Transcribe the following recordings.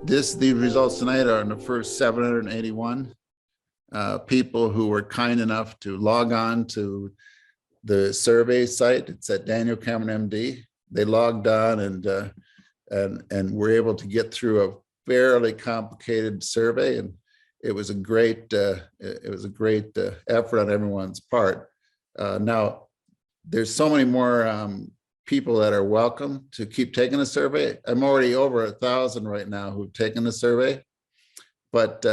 These results tonight are on the first 781 people who were kind enough to log on to the survey site. It's at Daniel Cameron MD. They logged on and were able to get through a fairly complicated survey, and it was a great effort on everyone's part. Now, there's so many more people that are welcome to keep taking the survey. I'm already over 1,000 right now who've taken the survey, but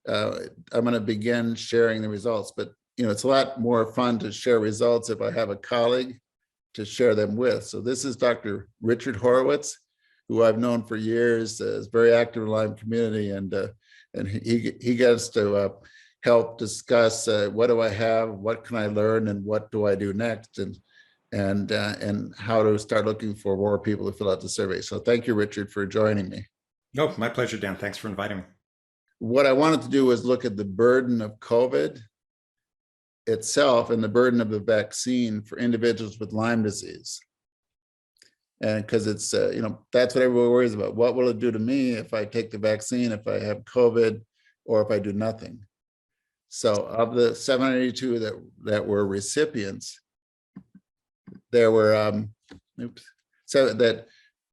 I'm going to begin sharing the results. But it's a lot more fun to share results if I have a colleague to share them with. So this is Dr. Richard Horowitz, who I've known for years, is very active in the Lyme community, and he gets to help discuss what do I have, what can I learn, and what do I do next, and how to start looking for more people to fill out the survey. So thank you, Richard, for joining me. No, my pleasure, Dan. Thanks for inviting me. What I wanted to do was look at the burden of COVID itself and the burden of the vaccine for individuals with Lyme disease. And because it's, that's what everyone worries about. What will it do to me if I take the vaccine, if I have COVID, or if I do nothing? So of the 782 that were recipients, there were, so that,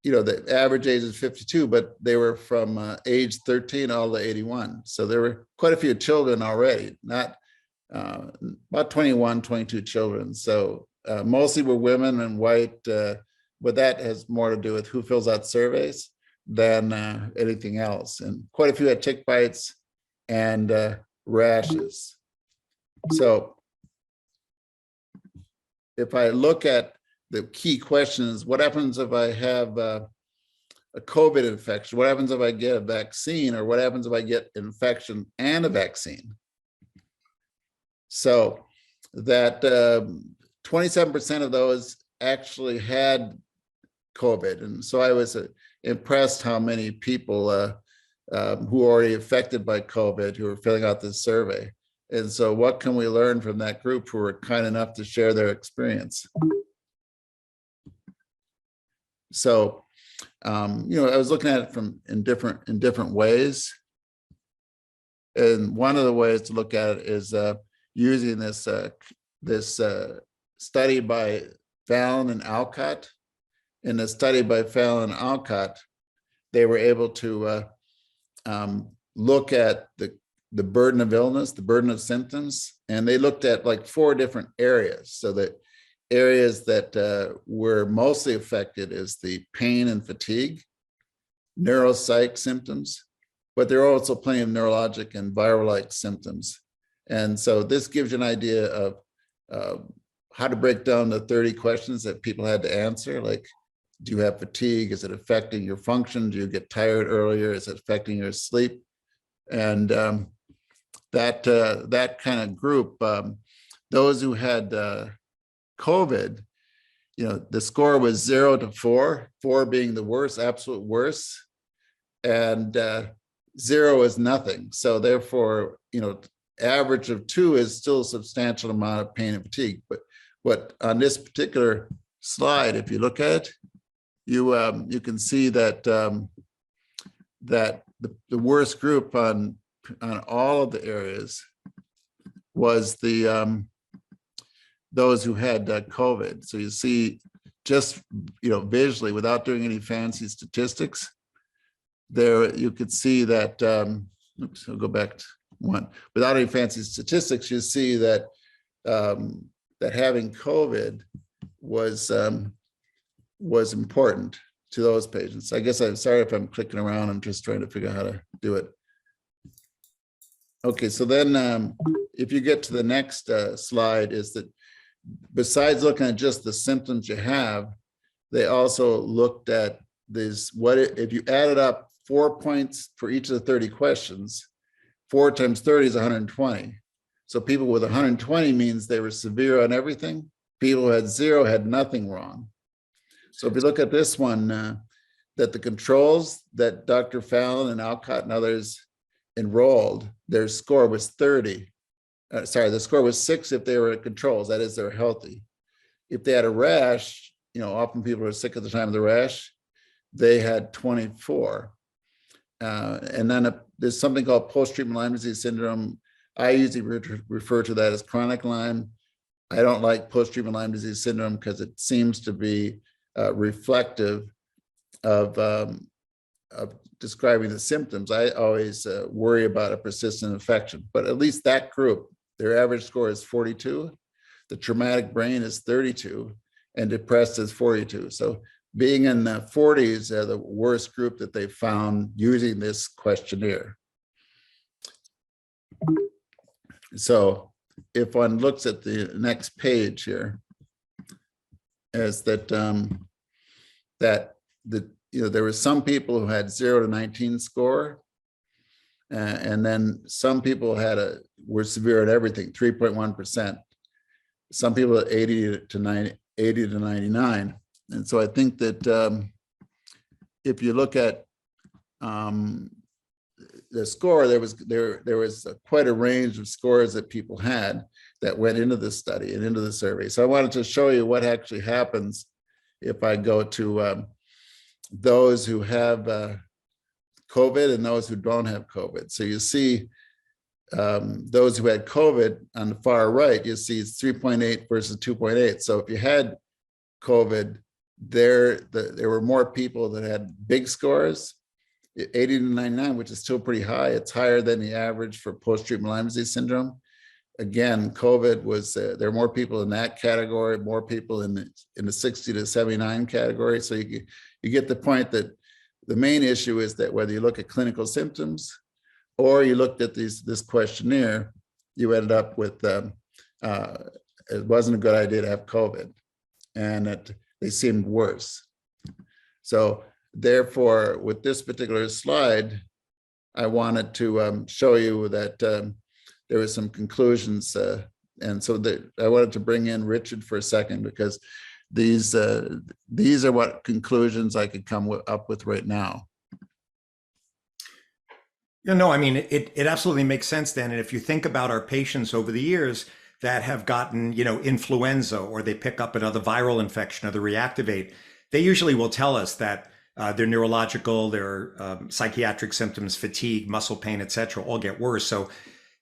the average age is 52, but they were from age 13 all to 81. So there were quite a few children already, not about 21, 22 children. So mostly were women and white, but that has more to do with who fills out surveys than anything else. And quite a few had tick bites and rashes. So if I look at the key questions, what happens if I have a COVID infection? What happens if I get a vaccine? Or what happens if I get infection and a vaccine? So that 27% of those actually had COVID. And so I was impressed how many people who are already affected by COVID who are filling out this survey. And so what can we learn from that group who were kind enough to share their experience? So, I was looking at it in different ways. And one of the ways to look at it is using this study by Fallon and Alcott. In a study by Fallon and Alcott, they were able to look at the burden of illness, the burden of symptoms, and they looked at like 4 different areas. So that areas that were mostly affected is the pain and fatigue, neuropsych symptoms, but there are also plenty of neurologic and viral-like symptoms. And so this gives you an idea of how to break down the 30 questions that people had to answer. Like, do you have fatigue? Is it affecting your function? Do you get tired earlier? Is it affecting your sleep? And that kind of group, those who had COVID, the score was 0 to 4, 4 being the worst, absolute worst, and 0 is nothing. So therefore, average of 2 is still a substantial amount of pain and fatigue. But what on this particular slide, if you look at it, you can see that that the worst group on all of the areas was the those who had COVID. So you see, just visually, without doing any fancy statistics, there you could see that. Oops, I'll go back to one. Without any fancy statistics, you see that that having COVID was important to those patients. I guess I'm sorry if I'm clicking around. I'm just trying to figure out how to do it. Okay, so then if you get to the next slide, is that besides looking at just the symptoms you have, they also looked at this, if you added up 4 points for each of the 30 questions, 4 times 30 is 120. So people with 120 means they were severe on everything. People who had 0 had nothing wrong. So if you look at this one, that the controls that Dr. Fallon and Alcott and others enrolled, their score was 30. The score was 6 if they were controls, that is, they're healthy. If they had a rash, often people are sick at the time of the rash, they had 24. And then there's something called post-treatment Lyme disease syndrome. I usually refer to that as chronic Lyme. I don't like post-treatment Lyme disease syndrome because it seems to be reflective of describing the symptoms. I always worry about a persistent infection, but at least that group, their average score is 42. The traumatic brain is 32 and depressed is 42. So being in the 40s are the worst group that they found using this questionnaire. So if one looks at the next page here, is that there were some people who had 0 to 19 score, and then some people were severe at everything, 3.1%. Some people at 80 to 99. And so I think that if you look at the score, there was quite a range of scores that people had that went into the study and into the survey. So I wanted to show you what actually happens if I go to those who have COVID and those who don't have COVID. So you see those who had COVID on the far right, you see it's 3.8 versus 2.8. So if you had COVID, there were more people that had big scores, 80 to 99, which is still pretty high. It's higher than the average for post-treatment Lyme disease syndrome. Again, COVID was, there are more people in that category, more people in the 60 to 79 category. So you get the point that the main issue is that whether you look at clinical symptoms or you looked at this questionnaire, you ended up with, it wasn't a good idea to have COVID, and they seemed worse. So therefore, with this particular slide, I wanted to show you that there were some conclusions. And so I wanted to bring in Richard for a second, because these are what conclusions I could come up with right now. No, I mean, it absolutely makes sense, Dan. And if you think about our patients over the years that have gotten, influenza, or they pick up another viral infection, or they reactivate, they usually will tell us that their neurological, their psychiatric symptoms, fatigue, muscle pain, et cetera, all get worse. So,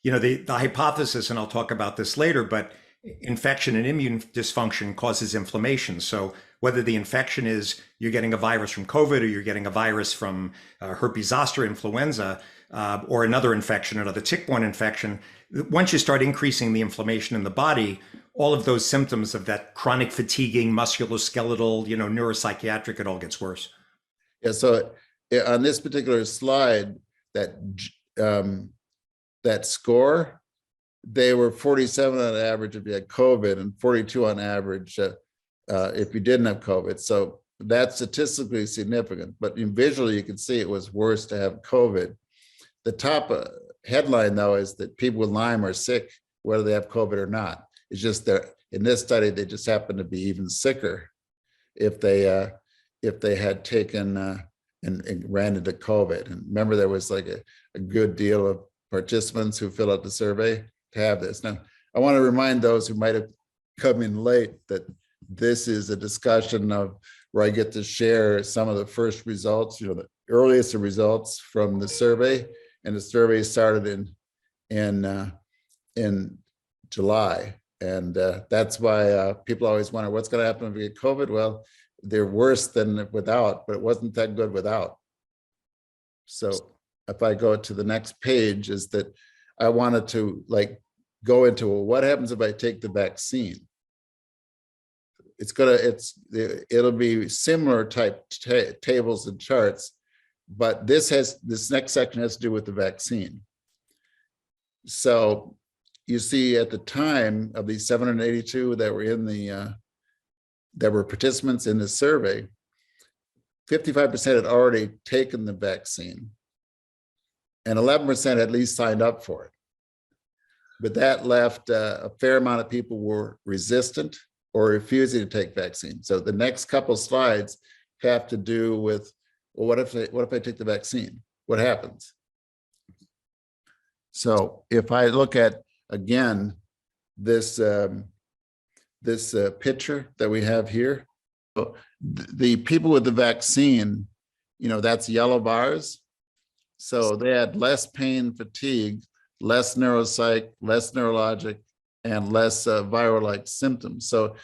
the hypothesis, and I'll talk about this later, but infection and immune dysfunction causes inflammation. So whether the infection is you're getting a virus from COVID, or you're getting a virus from herpes zoster, influenza, or another infection, another tick-borne infection, once you start increasing the inflammation in the body, all of those symptoms of that chronic fatiguing, musculoskeletal, neuropsychiatric, it all gets worse. Yeah, so on this particular slide, that score, they were 47 on average if you had COVID, and 42 on average if you didn't have COVID. So that's statistically significant, but visually you can see it was worse to have COVID. The top headline, though, is that people with Lyme are sick, whether they have COVID or not. It's just that in this study, they just happen to be even sicker if they had taken and ran into COVID. And remember, there was like a good deal of participants who fill out the survey to have this. Now, I want to remind those who might have come in late that this is a discussion of where I get to share some of the first results, the earliest results from the survey. And the survey started in July. And that's why people always wonder what's going to happen if we get COVID. Well, they're worse than without, but it wasn't that good without. So if I go to the next page, is that I wanted to go into, well, what happens if I take the vaccine? It'll be similar type tables and charts, but this next section has to do with the vaccine. So you see, at the time of these 782 that were that were participants in the survey, 55% had already taken the vaccine, and 11% had at least signed up for it. But that left a fair amount of people were resistant or refusing to take vaccine. So the next couple slides have to do with, well, what if I take the vaccine? What happens? So if I look at, again, this picture that we have here, the people with the vaccine, that's yellow bars. So they had less pain, fatigue, less neuropsych, less neurologic, and less viral-like symptoms. So,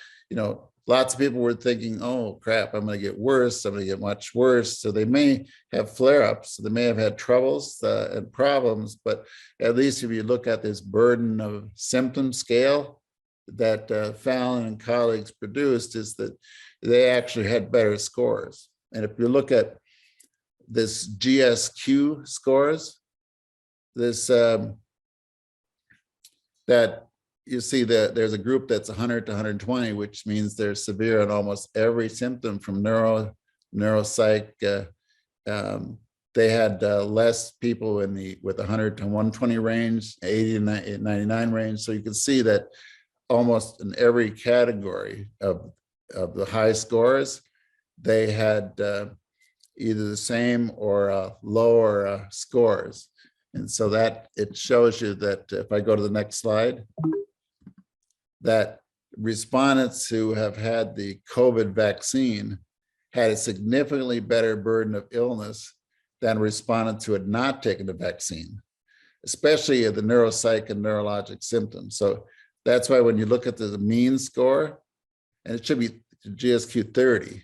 lots of people were thinking, oh crap, I'm going to get worse. I'm going to get much worse. So they may have flare-ups. They may have had troubles and problems, but at least if you look at this burden of symptom scale that Fallon and colleagues produced, is that they actually had better scores. And if you look at this GSQ scores, this that you see that there's a group that's 100 to 120, which means they're severe in almost every symptom from neuropsych. They had less people with 100 to 120 range, 80 to 99 range. So you can see that almost in every category of the high scores, they had either the same or lower scores. And so that it shows you that if I go to the next slide, that respondents who have had the COVID vaccine had a significantly better burden of illness than respondents who had not taken the vaccine, especially the neuropsych and neurologic symptoms. So that's why when you look at the mean score, and it should be GSQ 30,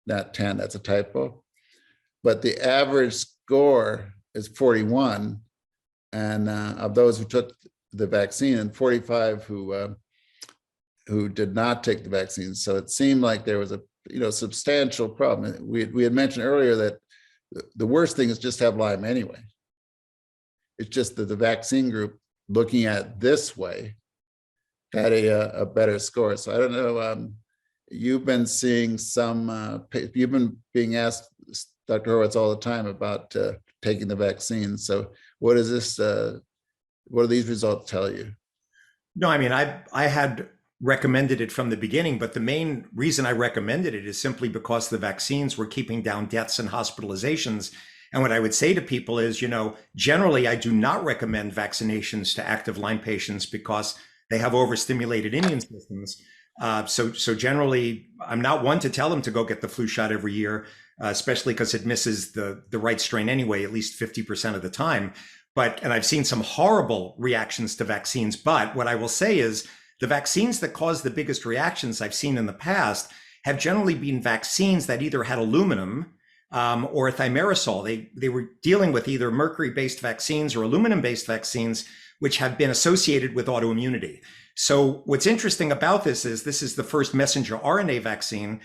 not 10, that's a typo, but the average score is 41, and of those who took the vaccine, and 45 who did not take the vaccine. So it seemed like there was a substantial problem. We had mentioned earlier that the worst thing is just have Lyme anyway. It's just that the vaccine group, looking at it this way, had a better score. So I don't know. You've been seeing you've been being asked, Dr. Horowitz, all the time about taking the vaccine. So what is this? What do these results tell you? No, I mean, I had recommended it from the beginning, but the main reason I recommended it is simply because the vaccines were keeping down deaths and hospitalizations. And what I would say to people is, generally I do not recommend vaccinations to active Lyme patients because they have overstimulated immune systems. So generally, I'm not one to tell them to go get the flu shot every year, especially because it misses the right strain anyway, at least 50% of the time. And I've seen some horrible reactions to vaccines. But what I will say is the vaccines that cause the biggest reactions I've seen in the past have generally been vaccines that either had aluminum or thimerosal. They were dealing with either mercury-based vaccines or aluminum-based vaccines, which have been associated with autoimmunity. So what's interesting about this is the first messenger RNA vaccine.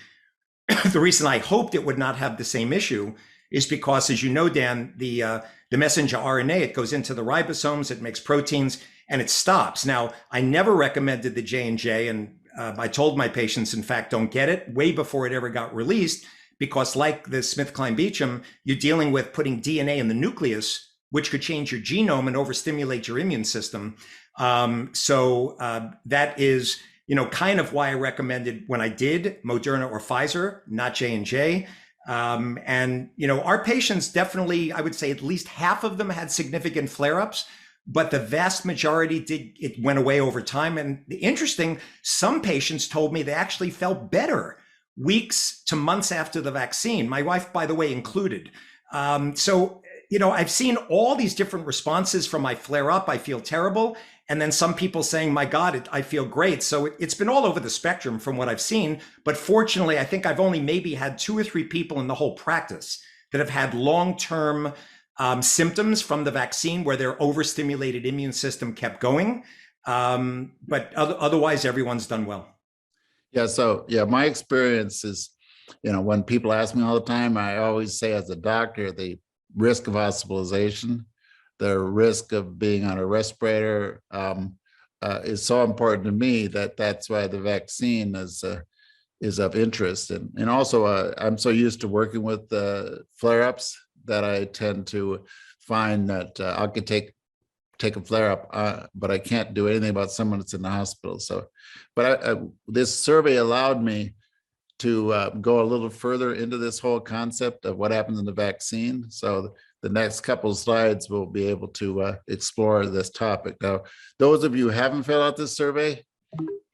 The reason I hoped it would not have the same issue is because, as you know, Dan, the messenger RNA, it goes into the ribosomes, it makes proteins, and it stops. Now, I never recommended the J&J, and I told my patients, in fact, don't get it way before it ever got released, because like the SmithKline-Beecham, you're dealing with putting DNA in the nucleus, which could change your genome and overstimulate your immune system. So that is, kind of why I recommended when I did Moderna or Pfizer, not J&J. Our patients definitely, I would say at least half of them had significant flare-ups, but the vast majority it went away over time. And some patients told me they actually felt better weeks to months after the vaccine, my wife, by the way, included. I've seen all these different responses from my flare-up, I feel terrible, and then some people saying, my God, I feel great. So it's been all over the spectrum from what I've seen. But fortunately, I think I've only maybe had 2 or 3 people in the whole practice that have had long-term symptoms from the vaccine where their overstimulated immune system kept going. But otherwise, everyone's done well. Yeah. So, my experience is, when people ask me all the time, I always say as a doctor, the risk of hospitalization, the risk of being on a respirator is so important to me that's why the vaccine is of interest. And also, I'm so used to working with flare-ups that I tend to find that I could take a flare-up, but I can't do anything about someone that's in the hospital. So, but this survey allowed me to go a little further into this whole concept of what happens in the vaccine. So the next couple of slides will be able to explore this topic. Now, those of you who haven't filled out this survey,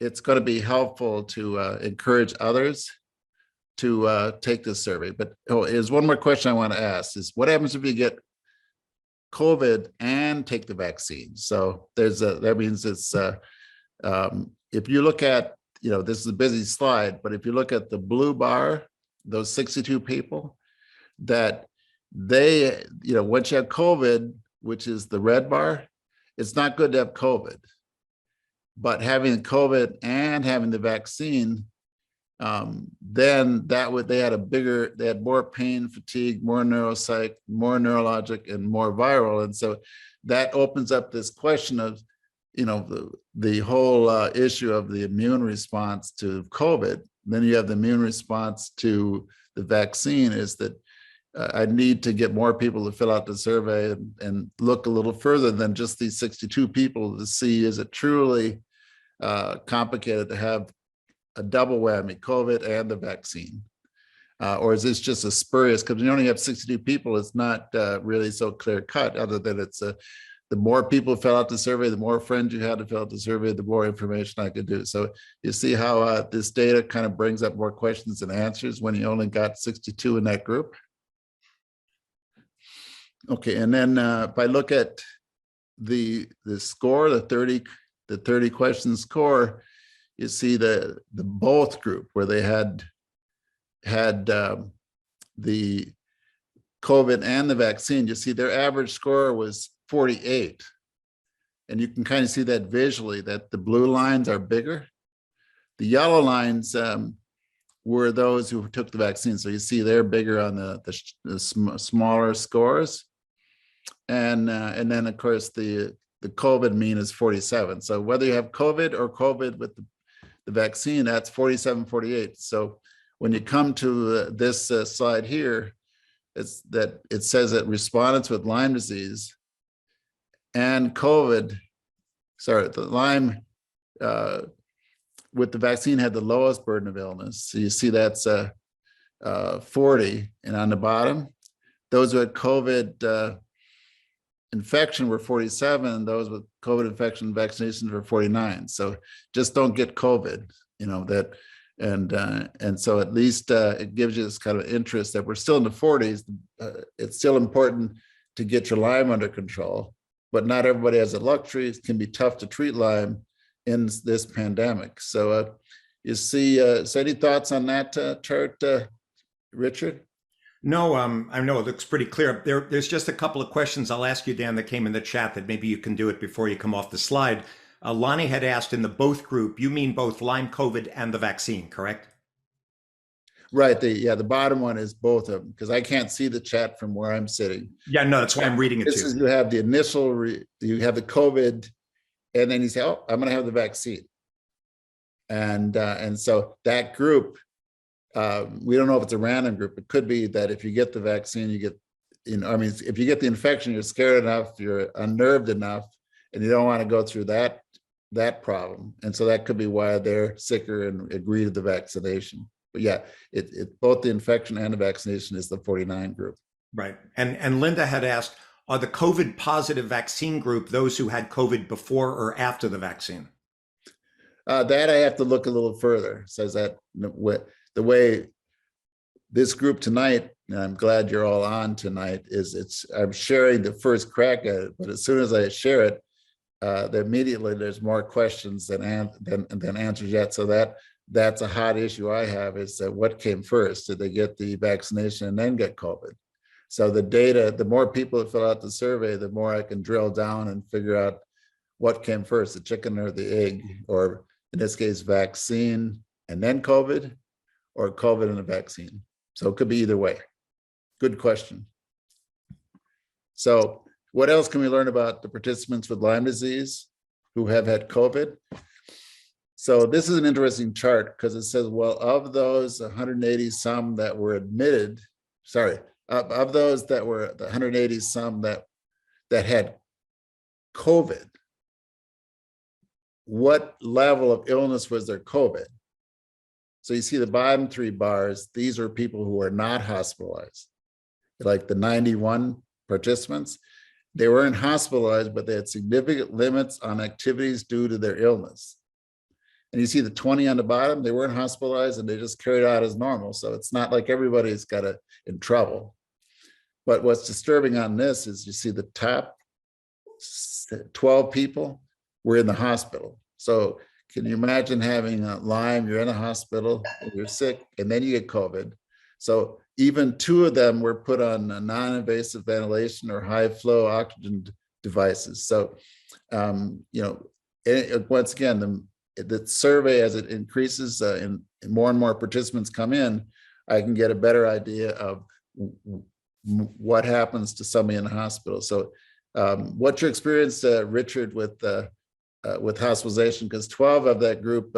it's going to be helpful to encourage others to take this survey. But there's one more question I want to ask is what happens if you get COVID and take the vaccine. So that means it's, if you look at, this is a busy slide, but if you look at the blue bar, those 62 people that they, once you have COVID, which is the red bar, it's not good to have COVID. But having COVID and having the vaccine, then they had more pain, fatigue, more neuropsych, more neurologic, and more viral. And so that opens up this question of, the whole issue of the immune response to COVID. Then you have the immune response to the vaccine is that I need to get more people to fill out the survey and look a little further than just these 62 people to see, is it truly complicated to have a double whammy, COVID and the vaccine? Or is this just a spurious, because when you only have 62 people, it's not really so clear cut, other than it's the more people fill out the survey, the more friends you had to fill out the survey, the more information I could do. So you see how this data kind of brings up more questions than answers when you only got 62 in that group. Okay, and then if I look at the score, the 30 question score, you see the both group where they had the COVID and the vaccine. You see their average score was 48. And you can kind of see that visually, that the blue lines are bigger. The yellow lines were those who took the vaccine. So you see they're bigger on the smaller scores. And then of course the COVID mean is 47. So whether you have COVID or COVID with the vaccine, that's 47, 48. So when you come to this slide here, it says that respondents with Lyme disease and COVID, the Lyme with the vaccine had the lowest burden of illness. So you see that's 40, and on the bottom, those who had COVID infection were 47, and those with COVID infection vaccinations were 49. So just don't get COVID, and so at least it gives you this kind of interest that we're still in the 40s. It's still important to get your Lyme under control, but not everybody has the luxury. It can be tough to treat Lyme in this pandemic. So you see, so any thoughts on that chart, Richard? No, I know it looks pretty clear. There's just a couple of questions I'll ask you, Dan, that came in the chat that maybe you can do it before you come off the slide. Lonnie had asked in the both group, you mean both Lyme COVID and the vaccine, correct? Right. The bottom one is both of them, because I can't see the chat from where I'm sitting. Yeah, no, that's why I'm reading it This too. is, you have the initial, you have the COVID, and then you say, oh, I'm going to have the vaccine. And so that group, we don't know if it's a random group. It could be that if you get the vaccine, you get, if you get the infection, you're scared enough, you're unnerved enough, and you don't want to go through that problem. And so that could be why they're sicker and agree to the vaccination. But yeah, it both the infection and the vaccination is the 49 group. Right. And Linda had asked, are the COVID positive vaccine group those who had COVID before or after the vaccine? That I have to look a little further. Says that the way this group tonight, and I'm glad you're all on tonight, is I'm sharing the first crack at it, but as soon as I share it, immediately there's more questions than answers yet. So that's a hot issue I have, is what came first? Did they get the vaccination and then get COVID? So the data, the more people that fill out the survey, the more I can drill down and figure out what came first, the chicken or the egg, or in this case, vaccine and then COVID, or COVID and a vaccine. So it could be either way. Good question. So what else can we learn about the participants with Lyme disease who have had COVID? So this is an interesting chart because it says, well, of those 180 some that were admitted, of those that were the 180 some that had COVID, what level of illness was their COVID? So you see the bottom three bars, these are people who are not hospitalized. Like the 91 participants, they weren't hospitalized, but they had significant limits on activities due to their illness. And you see the 20 on the bottom, they weren't hospitalized and they just carried out as normal. So it's not like everybody's got in trouble. But what's disturbing on this is you see the top 12 people were in the hospital. So can you imagine having a Lyme, you're in a hospital, you're sick, and then you get COVID. So even 2 of them were put on a non-invasive ventilation or high flow oxygen devices. So, once again, the survey, as it increases and more and more participants come in, I can get a better idea of what happens to somebody in the hospital. So what's your experience, Richard, with hospitalization? Because 12 of that group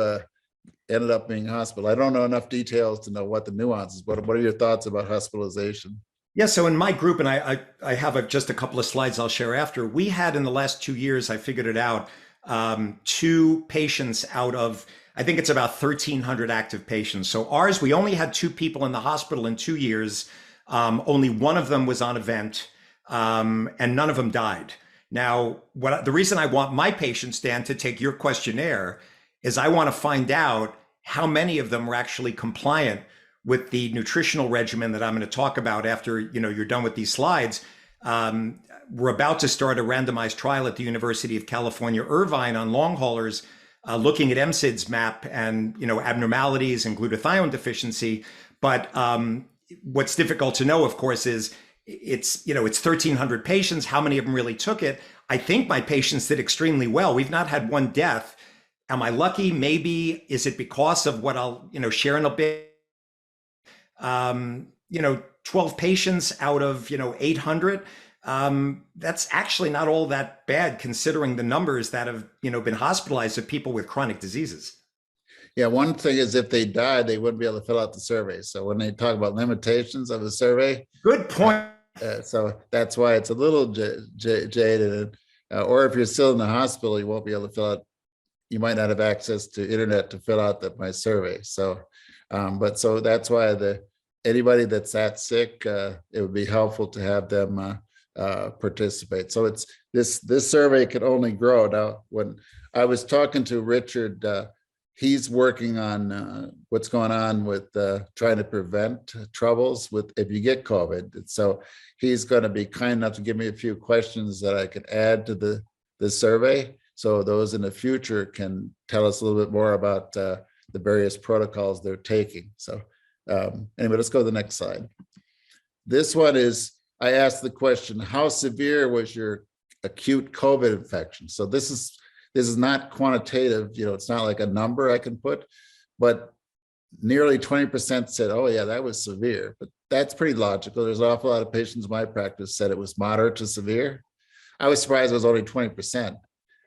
ended up being hospital. I don't know enough details to know what the nuances, but what are your thoughts about hospitalization? Yeah, so in my group, and I have just a couple of slides I'll share after, we had in the last 2 years, I figured it out, 2 patients out of, I think it's about 1,300 active patients. So ours, we only had 2 people in the hospital in 2 years. Only one of them was on a vent, and none of them died. Now, the reason I want my patients, Dan, to take your questionnaire is I want to find out how many of them were actually compliant with the nutritional regimen that I'm going to talk about after you're done with these slides. We're about to start a randomized trial at the University of California, Irvine on long haulers, looking at MSID's map and abnormalities and glutathione deficiency. But what's difficult to know, of course, is it's 1,300 patients. How many of them really took it? I think my patients did extremely well. We've not had one death. Am I lucky? Maybe. Is it because of what I'll share in a bit? 12 patients out of 800. That's actually not all that bad considering the numbers that have been hospitalized of people with chronic diseases. Yeah, one thing is if they died, they wouldn't be able to fill out the survey. So when they talk about limitations of the survey, good point. So that's why it's a little jaded. Or if you're still in the hospital, you won't be able to fill out. You might not have access to internet to fill out my survey. So, so that's why anybody that's that sick, it would be helpful to have them participate. So it's this survey can only grow. Now, when I was talking to Richard, he's working on what's going on with trying to prevent troubles with if you get COVID. So he's going to be kind enough to give me a few questions that I could add to the survey. So those in the future can tell us a little bit more about the various protocols they're taking. So anyway, let's go to the next slide. This one is, I asked the question, how severe was your acute COVID infection? So this is not quantitative, it's not like a number I can put, but nearly 20% said, oh yeah, that was severe. But that's pretty logical. There's an awful lot of patients in my practice said it was moderate to severe. I was surprised it was only 20%.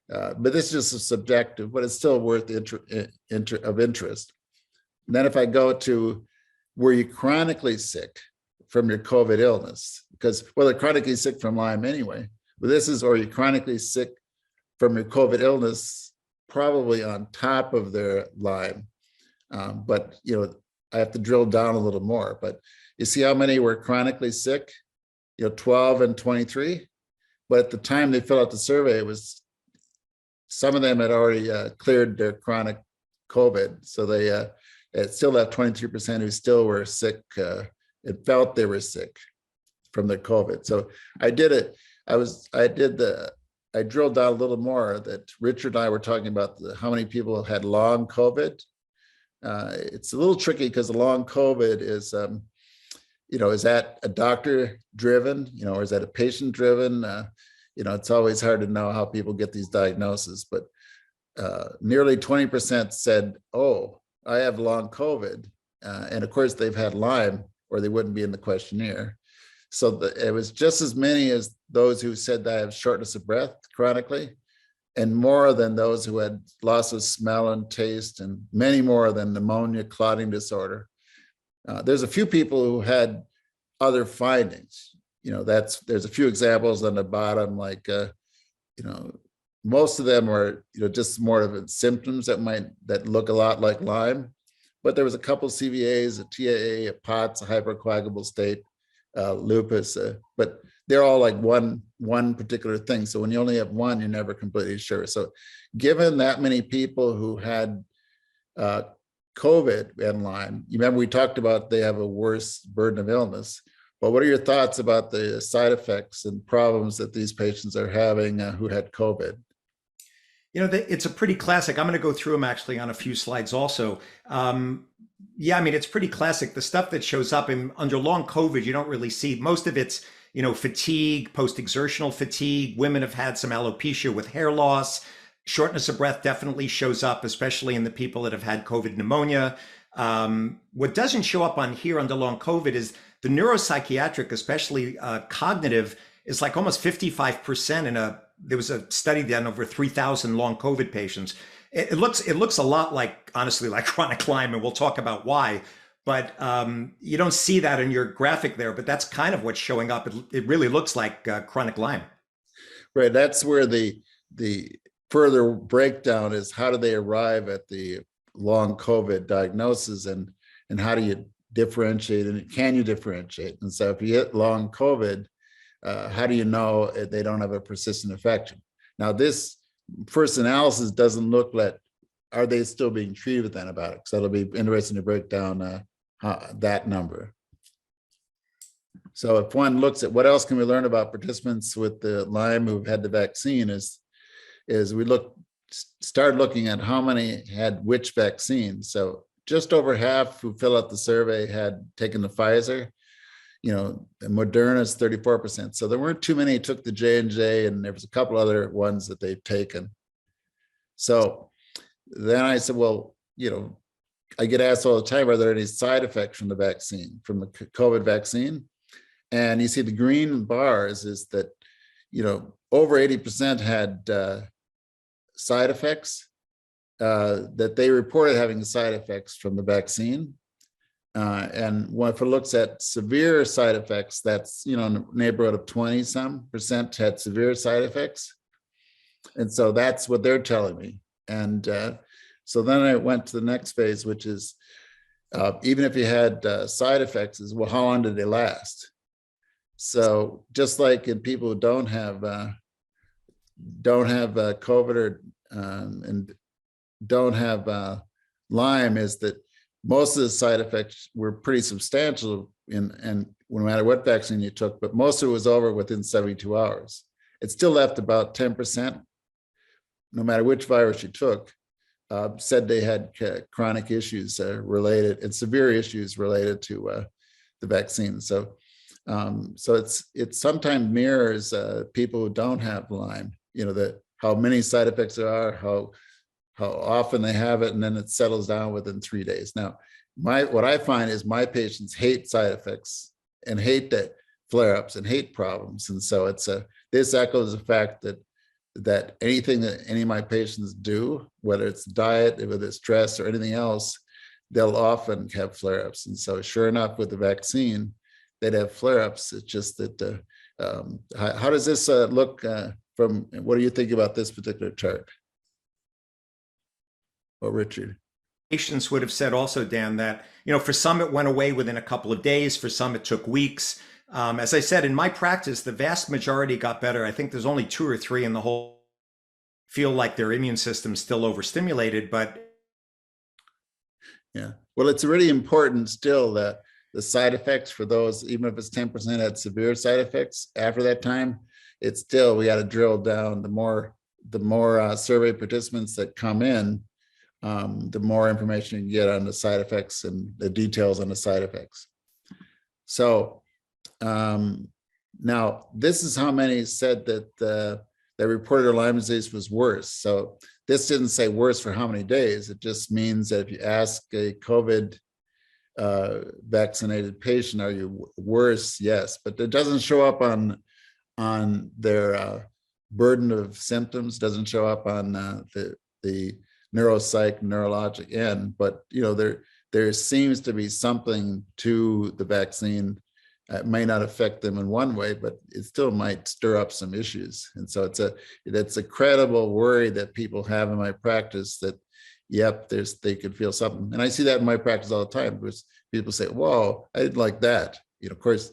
But this is just a subjective, but it's still worth of interest. And then if I go to, were you chronically sick from your COVID illness? Because, well, they're chronically sick from Lyme anyway. But this is, are you chronically sick from your COVID illness, probably on top of their Lyme? But, I have to drill down a little more. But you see how many were chronically sick? 12 and 23. But at the time they filled out the survey, it was some of them had already cleared their chronic COVID. So they still have 23% who still were sick and felt they were sick from their COVID. So I did it. I drilled down a little more that Richard and I were talking about how many people had long COVID. It's a little tricky because the long COVID is, is that a doctor driven, or is that a patient driven? It's always hard to know how people get these diagnoses, but nearly 20% said, oh, I have long COVID. And of course they've had Lyme or they wouldn't be in the questionnaire. So it was just as many as those who said that I have shortness of breath chronically, and more than those who had loss of smell and taste, and many more than pneumonia, clotting disorder. There's a few people who had other findings. There's a few examples on the bottom, like, most of them are, just more of symptoms that look a lot like Lyme, but there was a couple CVAs, a TAA, a POTS, a hypercoagulable state, lupus, but they're all like one particular thing. So when you only have one, you're never completely sure. So given that many people who had COVID and Lyme, you remember we talked about they have a worse burden of illness. But what are your thoughts about the side effects and problems that these patients are having who had COVID? It's a pretty classic. I'm going to go through them actually on a few slides also. Yeah, I mean, it's pretty classic. The stuff that shows up under long COVID, you don't really see. Most of it's, fatigue, post-exertional fatigue. Women have had some alopecia with hair loss. Shortness of breath definitely shows up, especially in the people that have had COVID pneumonia. What doesn't show up on here under long COVID is the neuropsychiatric, especially cognitive, is like almost 55% there was a study done over 3,000 long COVID patients. It looks a lot like, honestly, like chronic Lyme, and we'll talk about why. But you don't see that in your graphic there, but that's kind of what's showing up. It really looks like chronic Lyme. Right. That's where the further breakdown is. How do they arrive at the long COVID diagnosis, and how do you differentiate, and can you differentiate? And so if you hit long COVID, how do you know they don't have a persistent infection? Now, this first analysis doesn't look like, are they still being treated with antibiotics? That'll be interesting to break down that number. So if one looks at what else can we learn about participants with the Lyme who've had the vaccine, is we start looking at how many had which vaccine. So just over half who fill out the survey had taken the Pfizer. Moderna's 34%. So there weren't too many who took the J&J, and there was a couple other ones that they've taken. So then I said, well, I get asked all the time, are there any side effects from the vaccine, from the COVID vaccine? And you see the green bars is that, over 80% had side effects, that they reported having side effects from the vaccine. And if it looks at severe side effects, that's, in the neighborhood of 20% had severe side effects. And so that's what they're telling me. And so then I went to the next phase, which is, even if you had side effects, is, well, how long did they last? So just like in people who don't have COVID or and don't have Lyme, is that most of the side effects were pretty substantial and no matter what vaccine you took, but most of it was over within 72 hours. It still left about 10%, no matter which virus you took, said they had chronic issues related, and severe issues related to the vaccine. So it sometimes mirrors people who don't have Lyme, how many side effects there are, how often they have it, and then it settles down within 3 days. Now, what I find is my patients hate side effects and hate that flare-ups and hate problems. And so this echoes the fact that anything that any of my patients do, whether it's diet, whether it's stress or anything else, they'll often have flare-ups. And so sure enough, with the vaccine, they'd have flare-ups. It's just that, how does this look from, what do you think about this particular chart? Or Richard? Patients would have said also, Dan, that, for some it went away within a couple of days, for some it took weeks. As I said, in my practice, the vast majority got better. I think there's only 2 or 3 in the whole feel like their immune system's still overstimulated, but. Yeah, well, it's really important still that the side effects for those, even if it's 10% had severe side effects after that time, it's still, we got to drill down. The more survey participants that come in, the more information you can get on the side effects and the details on the side effects. So now this is how many said that they reported their Lyme disease was worse. So this didn't say worse for how many days. It just means that if you ask a COVID vaccinated patient, are you worse? Yes, but it doesn't show up on their burden of symptoms, doesn't show up on the neurologic end, but there seems to be something to the vaccine. It may not affect them in one way, but it still might stir up some issues. And so it's a credible worry that people have in my practice that, yep, they could feel something. And I see that in my practice all the time, because people say, whoa, I didn't like that. Of course,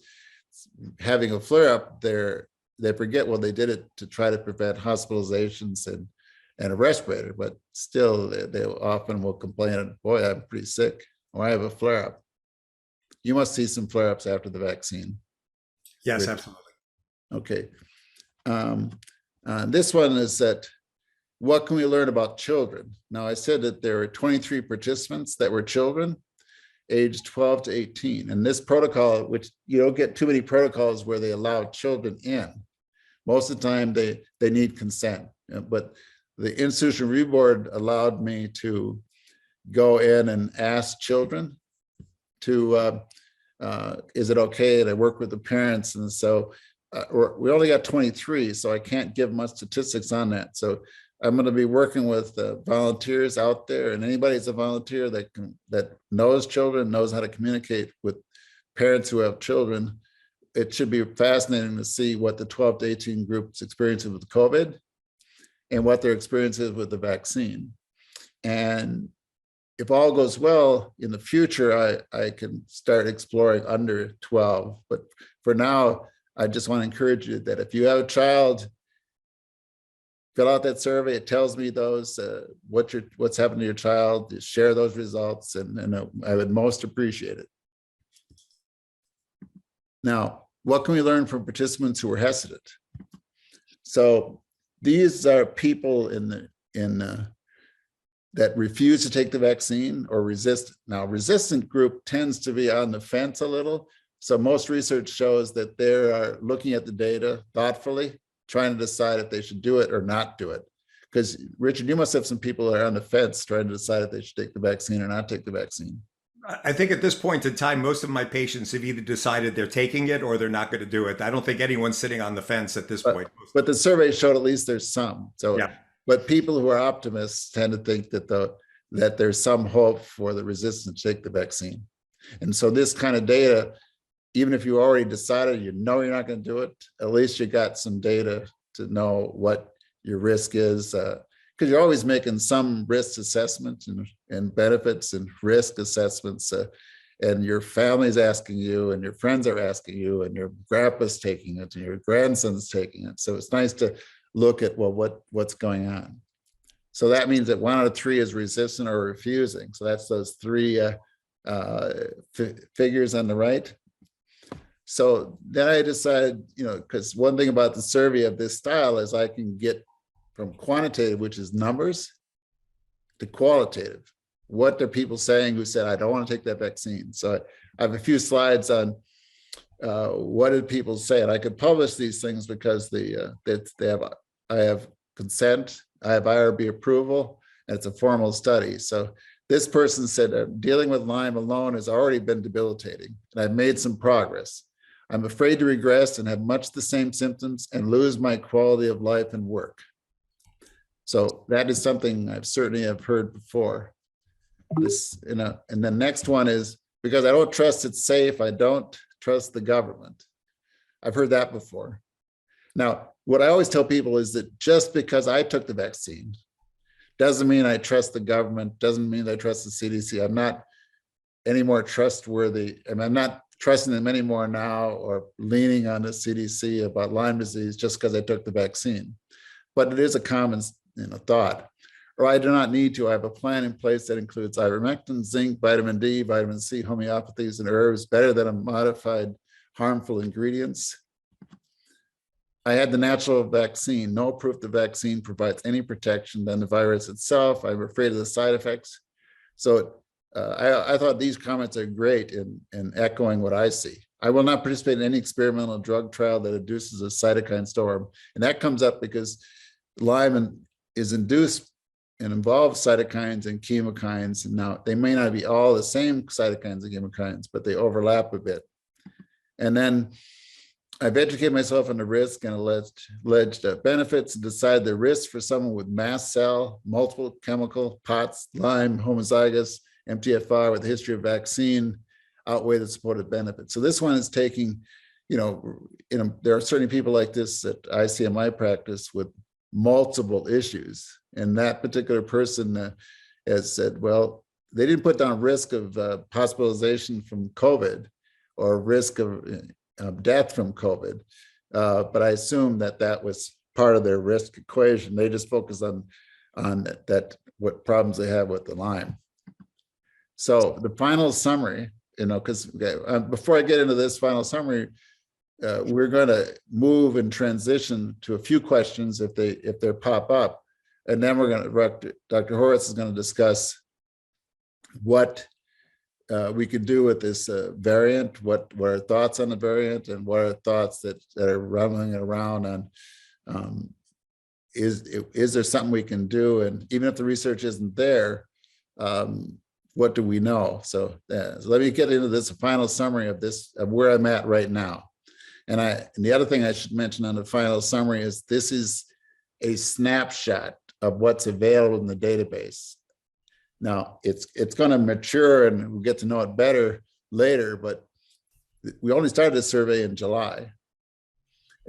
having a flare up, they forget, well, they did it to try to prevent hospitalizations and a respirator, but still they often will complain, boy, I'm pretty sick, or I have a flare up. You must see some flare ups after the vaccine. Yes, Rich? absolutely. Okay. This one is that, what can we learn about children? Now, I said that there were 23 participants that were children aged 12 to 18. And this protocol, which you don't get too many protocols where they allow children in. Most of the time they need consent. But the Institutional Review Board allowed me to go in and ask children to, is it okay to work with the parents? And so we only got 23, so I can't give much statistics on that. So I'm going to be working with volunteers out there, and anybody that's a volunteer that knows children, knows how to communicate with parents who have children. It should be fascinating to see what the 12 to 18 group's experiences with COVID and what their experiences with the vaccine. And if all goes well in the future, I can start exploring under 12. But for now, I just want to encourage you that if you have a child, fill out that survey. It tells me those what's happened to your child. Share those results, and I would most appreciate it. Now, what can we learn from participants who are hesitant? So these are people that refuse to take the vaccine or resist. Now, resistant group tends to be on the fence a little. So most research shows that they are looking at the data thoughtfully, trying to decide if they should do it or not do it. Because Richard, you must have some people that are on the fence trying to decide if they should take the vaccine or not take the vaccine. I think at this point in time, most of my patients have either decided they're taking it or they're not going to do it. I don't think anyone's sitting on the fence at this point. But the survey showed at least there's some. So, yeah. But people who are optimists tend to think that there's some hope for the resistant to take the vaccine. And so this kind of data, even if you already decided you're not going to do it, at least you got some data to know what your risk is. Because you're always making some risk assessments and benefits and risk assessments, and your family's asking you, and your friends are asking you, and your grandpa's taking it, and your grandson's taking it. So it's nice to look at, well, what's going on. So that means that 1 out of 3 is resistant or refusing. So that's those 3 figures on the right. So then I decided, because one thing about the survey of this style is I can get from quantitative, which is numbers, to qualitative. What are people saying who said, I don't want to take that vaccine? So I have a few slides on what did people say? And I could publish these things because I have consent, I have IRB approval, and it's a formal study. So this person said, dealing with Lyme alone has already been debilitating, and I've made some progress. I'm afraid to regress and have much the same symptoms and lose my quality of life and work. So that is something I've certainly have heard before. And the next one is, because I don't trust it's safe, I don't trust the government. I've heard that before. Now, what I always tell people is that just because I took the vaccine doesn't mean I trust the government, doesn't mean I trust the CDC. I'm not any more trustworthy, and I'm not trusting them anymore now or leaning on the CDC about Lyme disease just because I took the vaccine. But it is a common thought. Or I do not need to. I have a plan in place that includes ivermectin, zinc, vitamin D, vitamin C, homeopathies, and herbs, better than a modified harmful ingredients. I had the natural vaccine. No proof the vaccine provides any protection than the virus itself. I'm afraid of the side effects. So I thought these comments are great in echoing what I see. I will not participate in any experimental drug trial that induces a cytokine storm. And that comes up because Lyme is induced and involves cytokines and chemokines. And now they may not be all the same cytokines and chemokines, but they overlap a bit. And then I've educated myself on the risk and alleged benefits and decide the risk for someone with mast cell, multiple chemical, POTS, Lyme, homozygous, MTFR with a history of vaccine outweigh the supported benefits. So this one is taking, there are certainly people like this that I see in my practice with multiple issues. And that particular person has said, well, they didn't put down risk of hospitalization from COVID or risk of death from COVID. But I assume that was part of their risk equation. They just focus on that what problems they have with the Lyme. So the final summary, because before I get into this final summary, we're going to move and transition to a few questions if they pop up, and then we're going to Dr. Horowitz is going to discuss what we could do with this variant, what are thoughts on the variant, and what are thoughts that are running around on is there something we can do, and even if the research isn't there, what do we know? So let me get into this final summary of where I'm at right now. And the other thing I should mention on the final summary is this is a snapshot of what's available in the database. Now it's going to mature and we'll get to know it better later, but we only started this survey in July.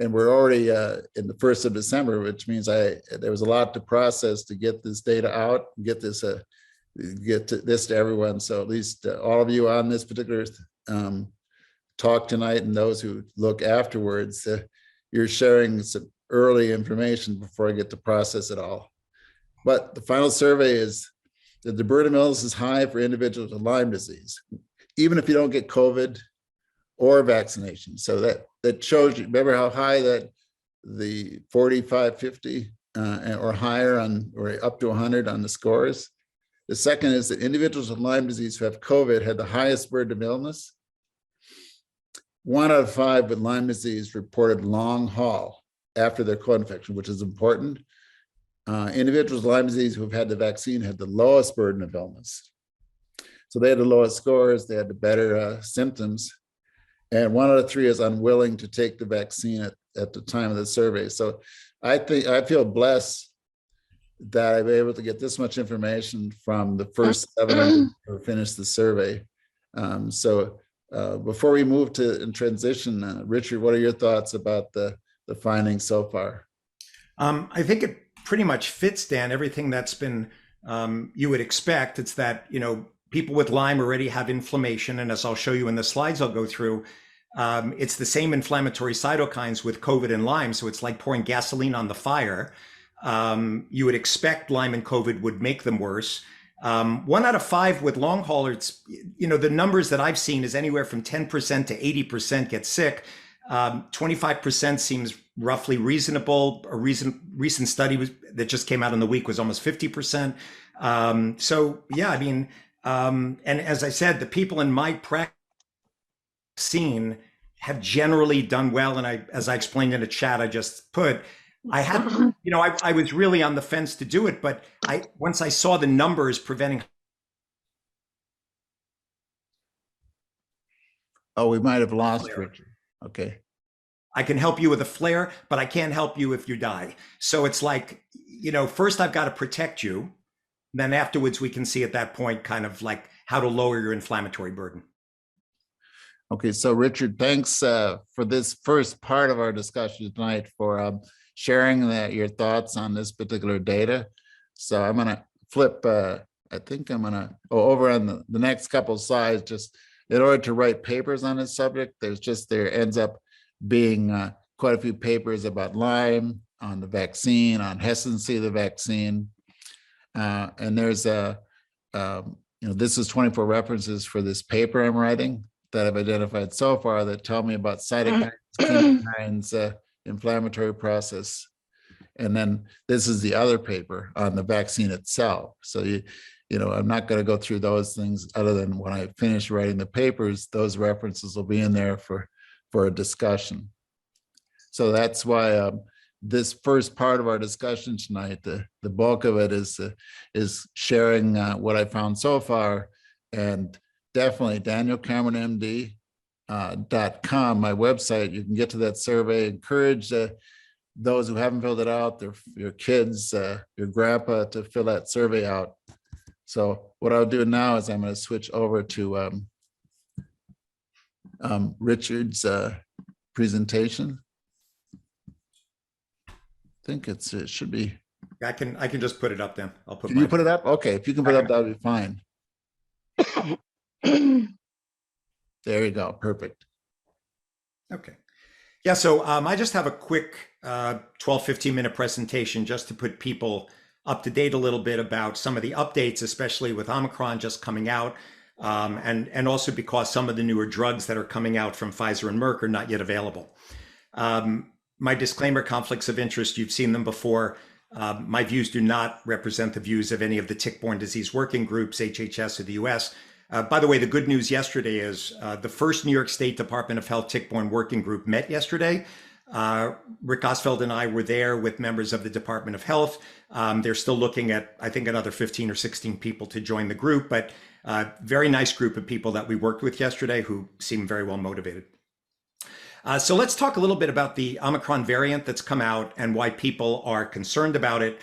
And we're already in the 1st of December, which means there was a lot to process to get this data out, get this to everyone. So at least all of you on this particular talk tonight and those who look afterwards, you're sharing some early information before I get to process it all. But the final survey is that the burden of illness is high for individuals with Lyme disease, even if you don't get COVID or vaccination. So that shows you, remember how high that the 45, 50 or higher or up to 100 on the scores. The second is that individuals with Lyme disease who have COVID had the highest burden of illness. 1 out of 5 with Lyme disease reported long haul after their co-infection, which is important. Individuals with Lyme disease who have had the vaccine had the lowest burden of illness. So they had the lowest scores, they had the better symptoms. And 1 out of 3 is unwilling to take the vaccine at the time of the survey. So I feel blessed that I'm able to get this much information from the first 700 who finished the survey. Before we move to transition, Richard, what are your thoughts about the findings so far? I think it pretty much fits, Dan, everything that's been you would expect. It's that, people with Lyme already have inflammation. And as I'll show you in the slides I'll go through, it's the same inflammatory cytokines with COVID and Lyme. So it's like pouring gasoline on the fire. You would expect Lyme and COVID would make them worse. 1 out of 5 with long haulers, the numbers that I've seen is anywhere from 10% to 80% get sick. 25% seems roughly reasonable. A recent study that just came out in the week was almost 50%. So yeah, I mean, and as I said, the people in my practice scene have generally done well. And as I explained in a chat I just put, I had, I was really on the fence to do it, but once I saw the numbers preventing. Oh, we might have lost Richard. Okay. I can help you with a flare, but I can't help you if you die. So it's like, first I've got to protect you. Then afterwards we can see at that point kind of like how to lower your inflammatory burden. Okay, so Richard, thanks for this first part of our discussion tonight, for sharing your thoughts on this particular data. So I'm going to flip, I think I'm going to go over on the next couple of slides, just in order to write papers on this subject. There ends up being quite a few papers about Lyme, on the vaccine, on hesitancy of the vaccine. And there's this is 24 references for this paper I'm writing that I've identified so far that tell me about cytokines, chemokines, inflammatory process. And then this is the other paper on the vaccine itself. So I'm not going to go through those things other than when I finish writing the papers, those references will be in there for a discussion. So that's why this first part of our discussion tonight, the bulk of it is sharing what I found so far, and definitely DanielCameronMD.com, my website. You can get to that survey. Encourage those who haven't filled it out, your kids, your grandpa, to fill that survey out. So what I'll do now is I'm going to switch over to Richard's presentation. I think it should be. I can just put it up then. I'll put. Can you put it up? Okay, if you can put it up, that'll be fine. There you go. Perfect. Okay. Yeah, so I just have a quick 12-15 minute presentation just to put people up to date a little bit about some of the updates, especially with Omicron just coming out. and also because some of the newer drugs that are coming out from Pfizer and Merck are not yet available. My disclaimer, conflicts of interest, you've seen them before. My views do not represent the views of any of the tick-borne disease working groups, HHS or the US. By the way, the good news yesterday is the first New York State Department of Health tick-borne working group met yesterday. Rick Osfeld and I were there with members of the Department of Health. They're still looking at, I think, another 15 or 16 people to join the group, but very nice group of people that we worked with yesterday who seem very well motivated. So let's talk a little bit about the Omicron variant that's come out and why people are concerned about it.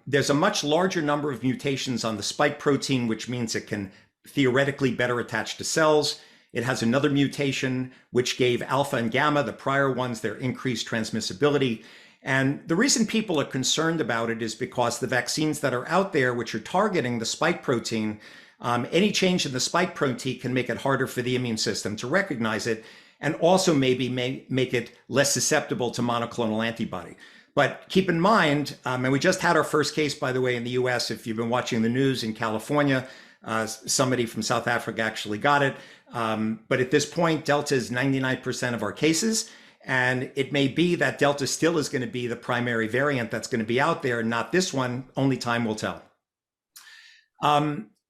There's a much larger number of mutations on the spike protein, which means it can theoretically better attach to cells. It has another mutation, which gave alpha and gamma, the prior ones, their increased transmissibility. And the reason people are concerned about it is because the vaccines that are out there, which are targeting the spike protein, any change in the spike protein can make it harder for the immune system to recognize it, and also maybe make it less susceptible to monoclonal antibody. But keep in mind, and we just had our first case, by the way, in the US, if you've been watching the news in California, somebody from South Africa actually got it. But at this point, Delta is 99% of our cases. And it may be that Delta still is going to be the primary variant that's going to be out there, not this one. Only time will tell.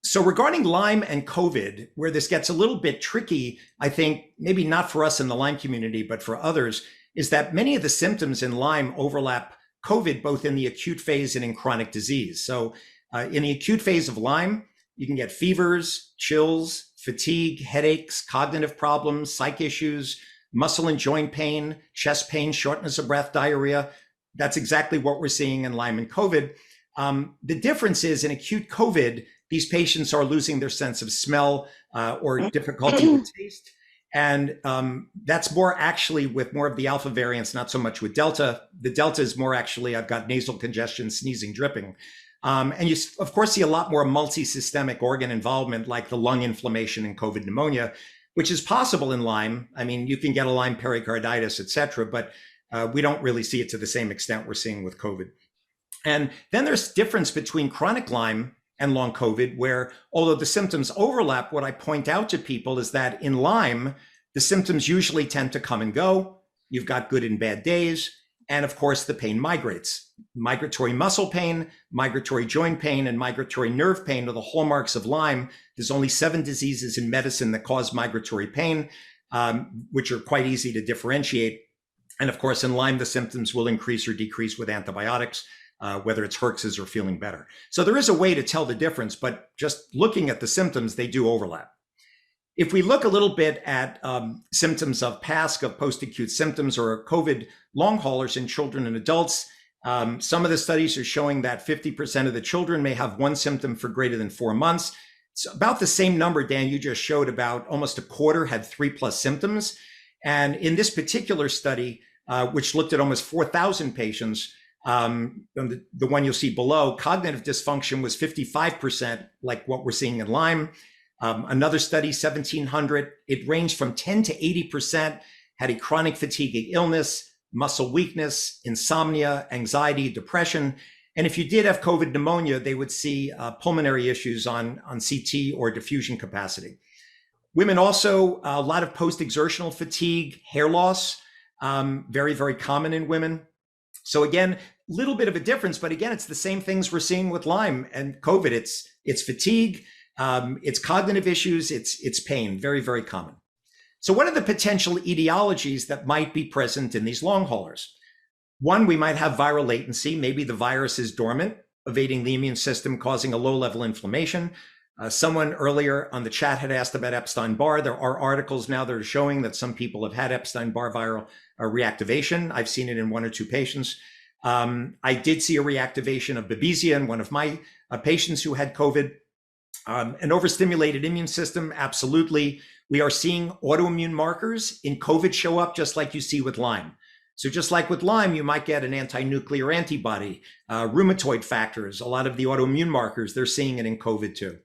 So regarding Lyme and COVID, where this gets a little bit tricky, I think maybe not for us in the Lyme community, but for others, is that many of the symptoms in Lyme overlap COVID, both in the acute phase and in chronic disease. So in the acute phase of Lyme, you can get fevers, chills, fatigue, headaches, cognitive problems, psych issues, muscle and joint pain, chest pain, shortness of breath, diarrhea. That's exactly what we're seeing in Lyme and COVID. The difference is in acute COVID, these patients are losing their sense of smell or difficulty with taste. And that's more actually with more of the alpha variants, not so much with Delta. The Delta is more actually, I've got nasal congestion, sneezing, dripping. And you, of course, see a lot more multi-systemic organ involvement like the lung inflammation and COVID pneumonia, which is possible in Lyme. I mean, you can get a Lyme pericarditis, et cetera, but we don't really see it to the same extent we're seeing with COVID. And then there's difference between chronic Lyme and long COVID, where although the symptoms overlap, what I point out to people is that in Lyme, the symptoms usually tend to come and go. You've got good and bad days. And of course, the pain migrates. Migratory muscle pain, migratory joint pain, and migratory nerve pain are the hallmarks of Lyme. There's only 7 diseases in medicine that cause migratory pain, which are quite easy to differentiate. And of course, in Lyme, the symptoms will increase or decrease with antibiotics, whether it's Herx's or feeling better. So there is a way to tell the difference, but just looking at the symptoms, they do overlap. If we look a little bit at symptoms of PASC, of post-acute symptoms, or COVID long haulers in children and adults, some of the studies are showing that 50% of the children may have one symptom for greater than 4 months. It's about the same number, Dan, you just showed, about almost a quarter had 3+ symptoms. And in this particular study, which looked at almost 4,000 patients, the one you'll see below, cognitive dysfunction was 55%, like what we're seeing in Lyme. Another study, 1,700, it ranged from 10 to 80%, had a chronic fatigue illness, muscle weakness, insomnia, anxiety, depression. And if you did have COVID pneumonia, they would see pulmonary issues on CT or diffusion capacity. Women also, a lot of post-exertional fatigue, hair loss, very, very common in women. So again, little bit of a difference, but again, it's the same things we're seeing with Lyme and COVID. It's fatigue, it's cognitive issues, it's pain, very, very common. So what are the potential etiologies that might be present in these long haulers? One, we might have viral latency. Maybe the virus is dormant, evading the immune system, causing a low-level inflammation. Someone earlier on the chat had asked about Epstein-Barr. There are articles now that are showing that some people have had Epstein-Barr viral reactivation. I've seen it in 1 or 2 patients. I did see a reactivation of Babesia in one of my patients who had COVID. An overstimulated immune system, absolutely. We are seeing autoimmune markers in COVID show up just like you see with Lyme. So just like with Lyme, you might get an anti-nuclear antibody, rheumatoid factors, a lot of the autoimmune markers, they're seeing it in COVID too.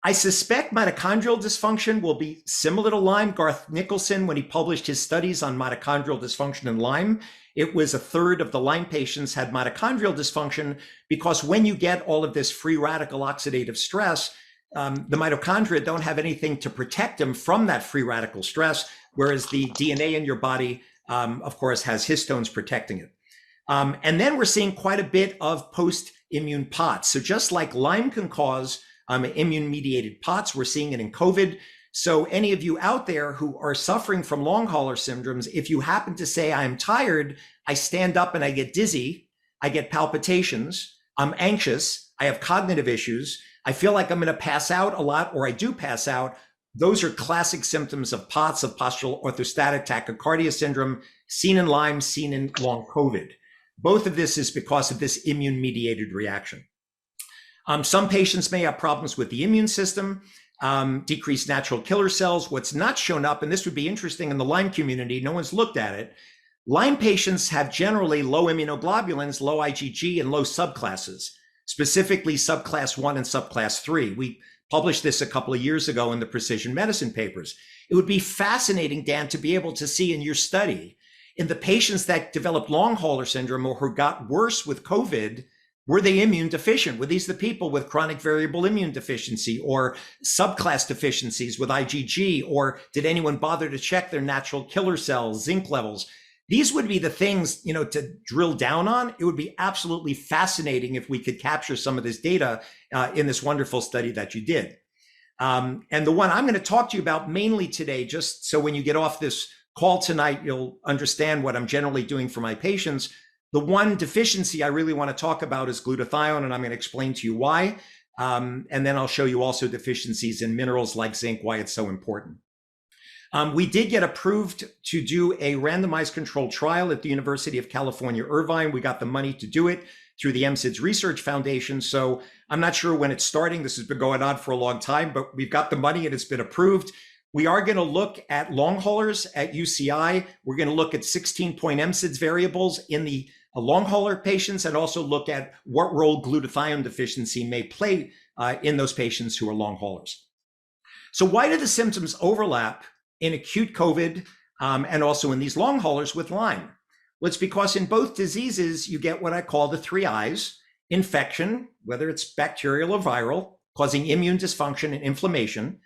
I suspect mitochondrial dysfunction will be similar to Lyme. Garth Nicholson, when he published his studies on mitochondrial dysfunction in Lyme, it was 1/3 of the Lyme patients had mitochondrial dysfunction because when you get all of this free radical oxidative stress, the mitochondria don't have anything to protect them from that free radical stress, whereas the DNA in your body, of course, has histones protecting it. And then we're seeing quite a bit of post-immune POTS. So just like Lyme can cause immune-mediated POTS, we're seeing it in COVID. So any of you out there who are suffering from long hauler syndromes, if you happen to say, I'm tired, I stand up and I get dizzy, I get palpitations, I'm anxious, I have cognitive issues, I feel like I'm going to pass out a lot, or I do pass out, those are classic symptoms of POTS, of postural orthostatic tachycardia syndrome, seen in Lyme, seen in long COVID. Both of this is because of this immune-mediated reaction. Some patients may have problems with the immune system, decreased natural killer cells. What's not shown up, and this would be interesting in the Lyme community, no one's looked at it. Lyme patients have generally low immunoglobulins, low IgG, and low subclasses, specifically subclass 1 and subclass 3. We published this a couple of years ago in the Precision Medicine papers. It would be fascinating, Dan, to be able to see in your study, in the patients that developed long hauler syndrome or who got worse with COVID, were they immune deficient? Were these the people with chronic variable immune deficiency or subclass deficiencies with IgG? Or did anyone bother to check their natural killer cells, zinc levels? These would be the things, to drill down on. It would be absolutely fascinating if we could capture some of this data in this wonderful study that you did. And the one I'm going to talk to you about mainly today, just so when you get off this call tonight, you'll understand what I'm generally doing for my patients. The one deficiency I really want to talk about is glutathione, and I'm going to explain to you why. And then I'll show you also deficiencies in minerals like zinc, why it's so important. We did get approved to do a randomized controlled trial at the University of California, Irvine. We got the money to do it through the MSIDS Research Foundation. So I'm not sure when it's starting. This has been going on for a long time, but we've got the money and it's been approved. We are going to look at long haulers at UCI. We're going to look at 16-point MSIDS variables in the long hauler patients and also look at what role glutathione deficiency may play in those patients who are long haulers. So why do the symptoms overlap in acute COVID and also in these long haulers with Lyme? Well, it's because in both diseases, you get what I call the 3 I's: infection, whether it's bacterial or viral, causing immune dysfunction and inflammation.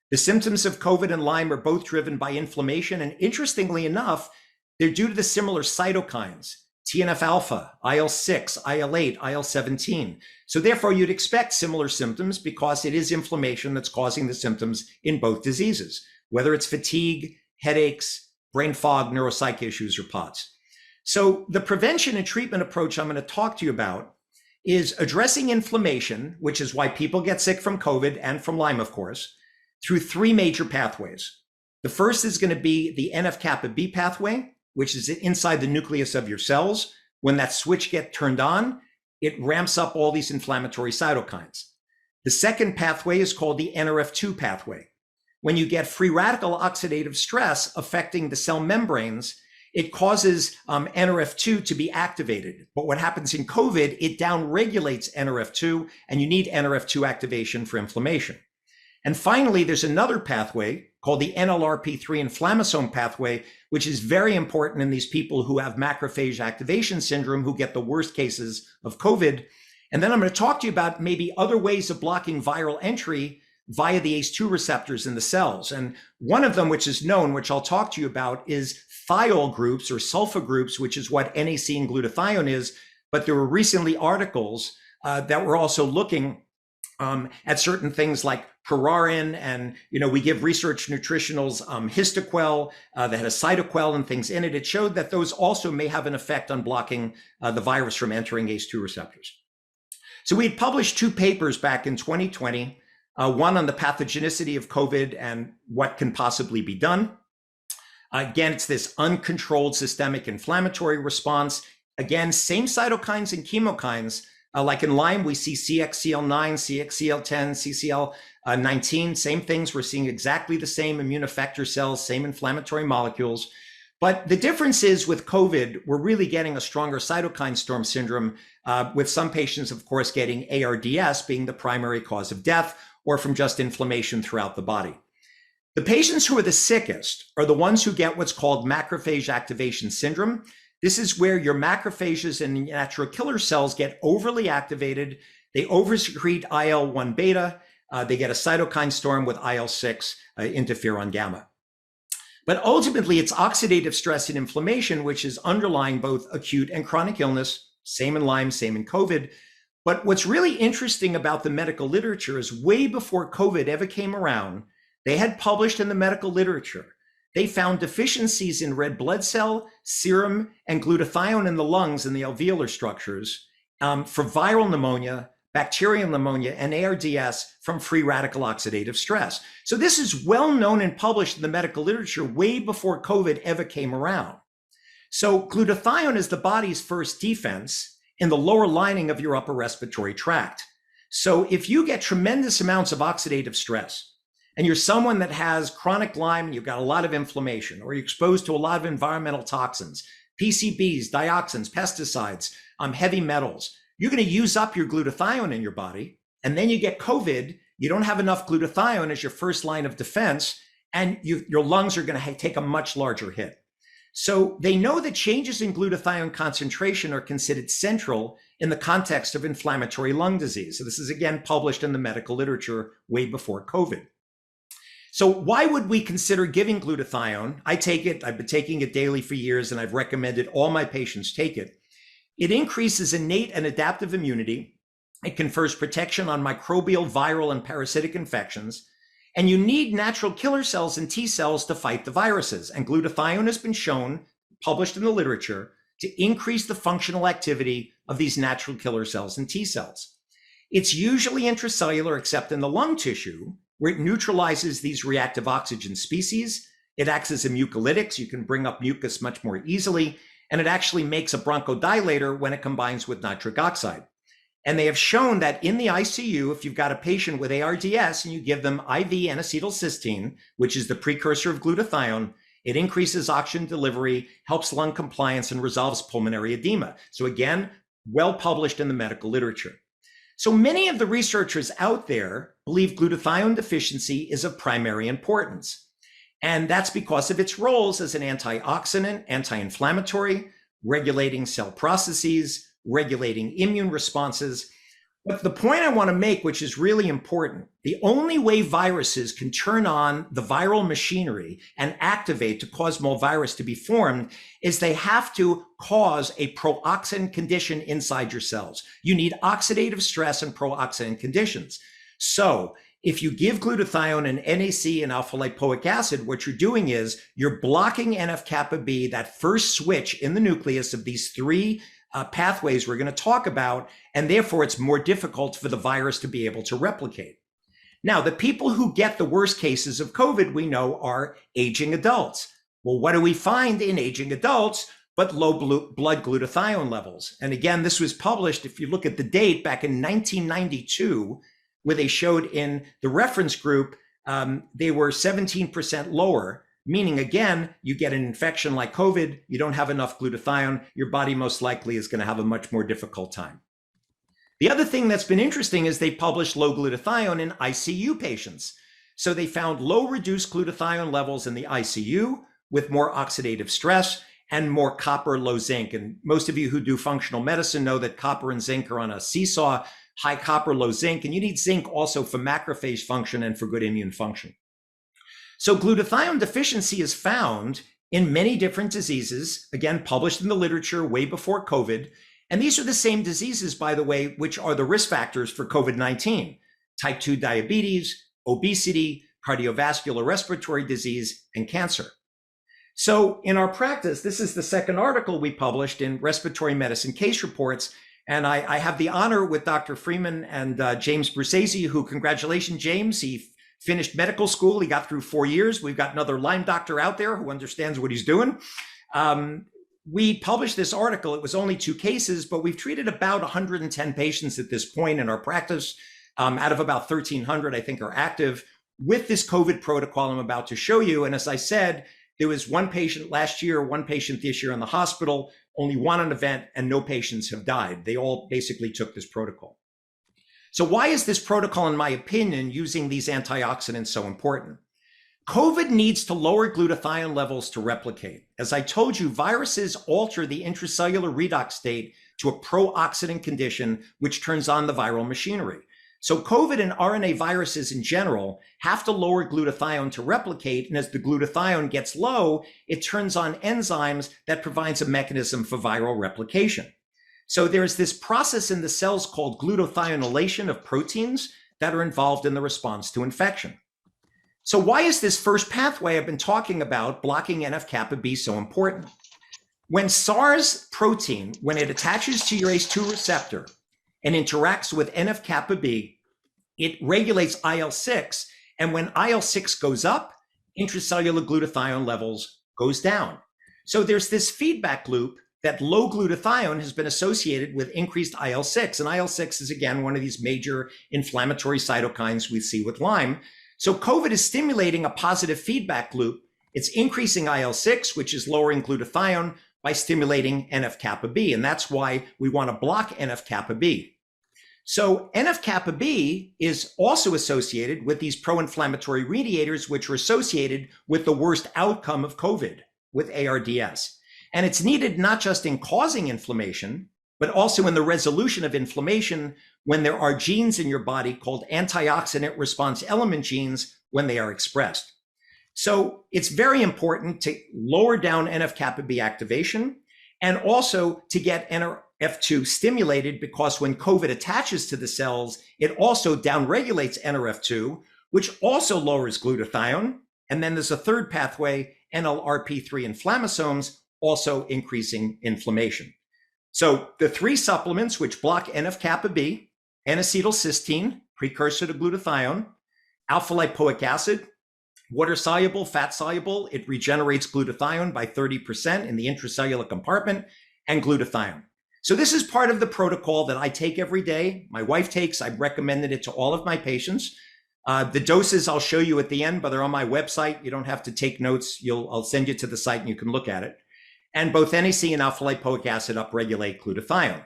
The symptoms of COVID and Lyme are both driven by inflammation. And interestingly enough, they're due to the similar cytokines, TNF alpha, IL-6, IL-8, IL-17. So therefore, you'd expect similar symptoms because it is inflammation that's causing the symptoms in both diseases, whether it's fatigue, headaches, brain fog, neuropsych issues, or POTS. So the prevention and treatment approach I'm going to talk to you about is addressing inflammation, which is why people get sick from COVID and from Lyme, of course, through 3 major pathways. The first is going to be the NF-kappa B pathway, which is inside the nucleus of your cells. When that switch gets turned on, it ramps up all these inflammatory cytokines. The second pathway is called the NRF2 pathway. When you get free radical oxidative stress affecting the cell membranes, it causes NRF2 to be activated. But what happens in COVID, it downregulates NRF2, and you need NRF2 activation for inflammation. And finally, there's another pathway called the NLRP3 inflammasome pathway, which is very important in these people who have macrophage activation syndrome, who get the worst cases of COVID. And then I'm going to talk to you about maybe other ways of blocking viral entry via the ACE2 receptors in the cells. And one of them, which is known, which I'll talk to you about, is thiol groups or sulfa groups, which is what NAC and glutathione is. But there were recently articles that were also looking at certain things like perarin, and we give research nutritionals histoquel that had a cytoquel and things in it. It showed that those also may have an effect on blocking the virus from entering ACE2 receptors. So we had published 2 papers back in 2020, one on the pathogenicity of COVID and what can possibly be done. Again, it's this uncontrolled systemic inflammatory response. Again, same cytokines and chemokines. Like in Lyme, we see CXCL9, CXCL10, CCL19, same things. We're seeing exactly the same immune effector cells, same inflammatory molecules. But the difference is with COVID, we're really getting a stronger cytokine storm syndrome, with some patients, of course, getting ARDS being the primary cause of death or from just inflammation throughout the body. The patients who are the sickest are the ones who get what's called macrophage activation syndrome. This is where your macrophages and natural killer cells get overly activated. They oversecrete IL-1 beta. They get a cytokine storm with IL-6, interferon gamma. But ultimately, it's oxidative stress and inflammation, which is underlying both acute and chronic illness, same in Lyme, same in COVID. But what's really interesting about the medical literature is way before COVID ever came around, they had published in the medical literature, they found deficiencies in red blood cell, serum, and glutathione in the lungs and the alveolar structures for viral pneumonia, bacterial pneumonia, and ARDS from free radical oxidative stress. So this is well known and published in the medical literature way before COVID ever came around. So glutathione is the body's first defense in the lower lining of your upper respiratory tract. So if you get tremendous amounts of oxidative stress, and you're someone that has chronic Lyme, and you've got a lot of inflammation, or you're exposed to a lot of environmental toxins, PCBs, dioxins, pesticides, heavy metals, you're going to use up your glutathione in your body. And then you get COVID, you don't have enough glutathione as your first line of defense, and your lungs are going to take a much larger hit. So they know that changes in glutathione concentration are considered central in the context of inflammatory lung disease. So this is again published in the medical literature way before COVID. So why would we consider giving glutathione? I take it, I've been taking it daily for years, and I've recommended all my patients take it. It increases innate and adaptive immunity. It confers protection on microbial, viral, and parasitic infections. And you need natural killer cells and T cells to fight the viruses. And glutathione has been shown, published in the literature, to increase the functional activity of these natural killer cells and T cells. It's usually intracellular, except in the lung tissue, where it neutralizes these reactive oxygen species. It acts as a mucolytic, so you can bring up mucus much more easily. And it actually makes a bronchodilator when it combines with nitric oxide. And they have shown that in the ICU, if you've got a patient with ARDS and you give them IV N-acetylcysteine, which is the precursor of glutathione, it increases oxygen delivery, helps lung compliance, and resolves pulmonary edema. So again, well published in the medical literature. So many of the researchers out there believe glutathione deficiency is of primary importance. And that's because of its roles as an antioxidant, anti-inflammatory, regulating cell processes, regulating immune responses. But the point I want to make, which is really important, the only way viruses can turn on the viral machinery and activate to cause more virus to be formed is they have to cause a pro-oxidant condition inside your cells. You need oxidative stress and pro-oxidant conditions. So if you give glutathione and NAC and alpha lipoic acid, what you're doing is you're blocking NF-kappa B, that first switch in the nucleus of these three pathways we're going to talk about, and therefore it's more difficult for the virus to be able to replicate. Now, the people who get the worst cases of COVID, we know, are aging adults. Well, what do we find in aging adults but low blood glutathione levels? And again, this was published, if you look at the date, back in 1992, where they showed in the reference group, they were 17% lower. Meaning, again, you get an infection like COVID, you don't have enough glutathione, your body most likely is going to have a much more difficult time. The other thing that's been interesting is they published low glutathione in ICU patients. So they found low reduced glutathione levels in the ICU with more oxidative stress and more copper, low zinc. And most of you who do functional medicine know that copper and zinc are on a seesaw, high copper, low zinc, and you need zinc also for macrophage function and for good immune function. So glutathione deficiency is found in many different diseases, again, published in the literature way before COVID. And these are the same diseases, by the way, which are the risk factors for COVID-19, type 2 diabetes, obesity, cardiovascular respiratory disease, and cancer. So in our practice, this is the second article we published in Respiratory Medicine Case Reports. And I have the honor with Dr. Freeman and James Brucese, who, congratulations, James, he finished medical school. He got through 4 years. We've got another Lyme doctor out there who understands what he's doing. We published this article. It was only 2 cases, but we've treated about 110 patients at this point in our practice. Out of about 1,300, I think, are active with this COVID protocol I'm about to show you. And as I said, there was 1 patient last year, 1 patient this year in the hospital, only 1 on event, and no patients have died. They all basically took this protocol. So why is this protocol, in my opinion, using these antioxidants so important? COVID needs to lower glutathione levels to replicate. As I told you, viruses alter the intracellular redox state to a pro-oxidant condition, which turns on the viral machinery. So COVID and RNA viruses in general have to lower glutathione to replicate. And as the glutathione gets low, it turns on enzymes that provides a mechanism for viral replication. So there's this process in the cells called glutathionylation of proteins that are involved in the response to infection. So why is this first pathway I've been talking about, blocking NF-kappa B, so important? When SARS protein, when it attaches to your ACE2 receptor and interacts with NF-kappa B, it regulates IL-6. And when IL-6 goes up, intracellular glutathione levels goes down. So there's this feedback loop that low glutathione has been associated with increased IL-6. And IL-6 is, again, one of these major inflammatory cytokines we see with Lyme. So COVID is stimulating a positive feedback loop. It's increasing IL-6, which is lowering glutathione by stimulating NF-kappa B. And that's why we want to block NF-kappa B. So NF-kappa B is also associated with these pro-inflammatory mediators, which are associated with the worst outcome of COVID, with ARDS. And it's needed not just in causing inflammation, but also in the resolution of inflammation when there are genes in your body called antioxidant response element genes when they are expressed. So it's very important to lower down NF-kappa B activation and also to get NRF2 stimulated, because when COVID attaches to the cells, it also downregulates NRF2, which also lowers glutathione. And then there's a third pathway, NLRP3 inflammasomes, also increasing inflammation. So the three supplements which block NF-kappa B, N-acetylcysteine, precursor to glutathione, alpha-lipoic acid, water-soluble, fat-soluble, it regenerates glutathione by 30% in the intracellular compartment, and glutathione. So this is part of the protocol that I take every day. My wife takes. I've recommended it to all of my patients. The doses I'll show you at the end, but they're on my website. You don't have to take notes. I'll send you to the site and you can look at it. And both NAC and alpha-lipoic acid upregulate glutathione.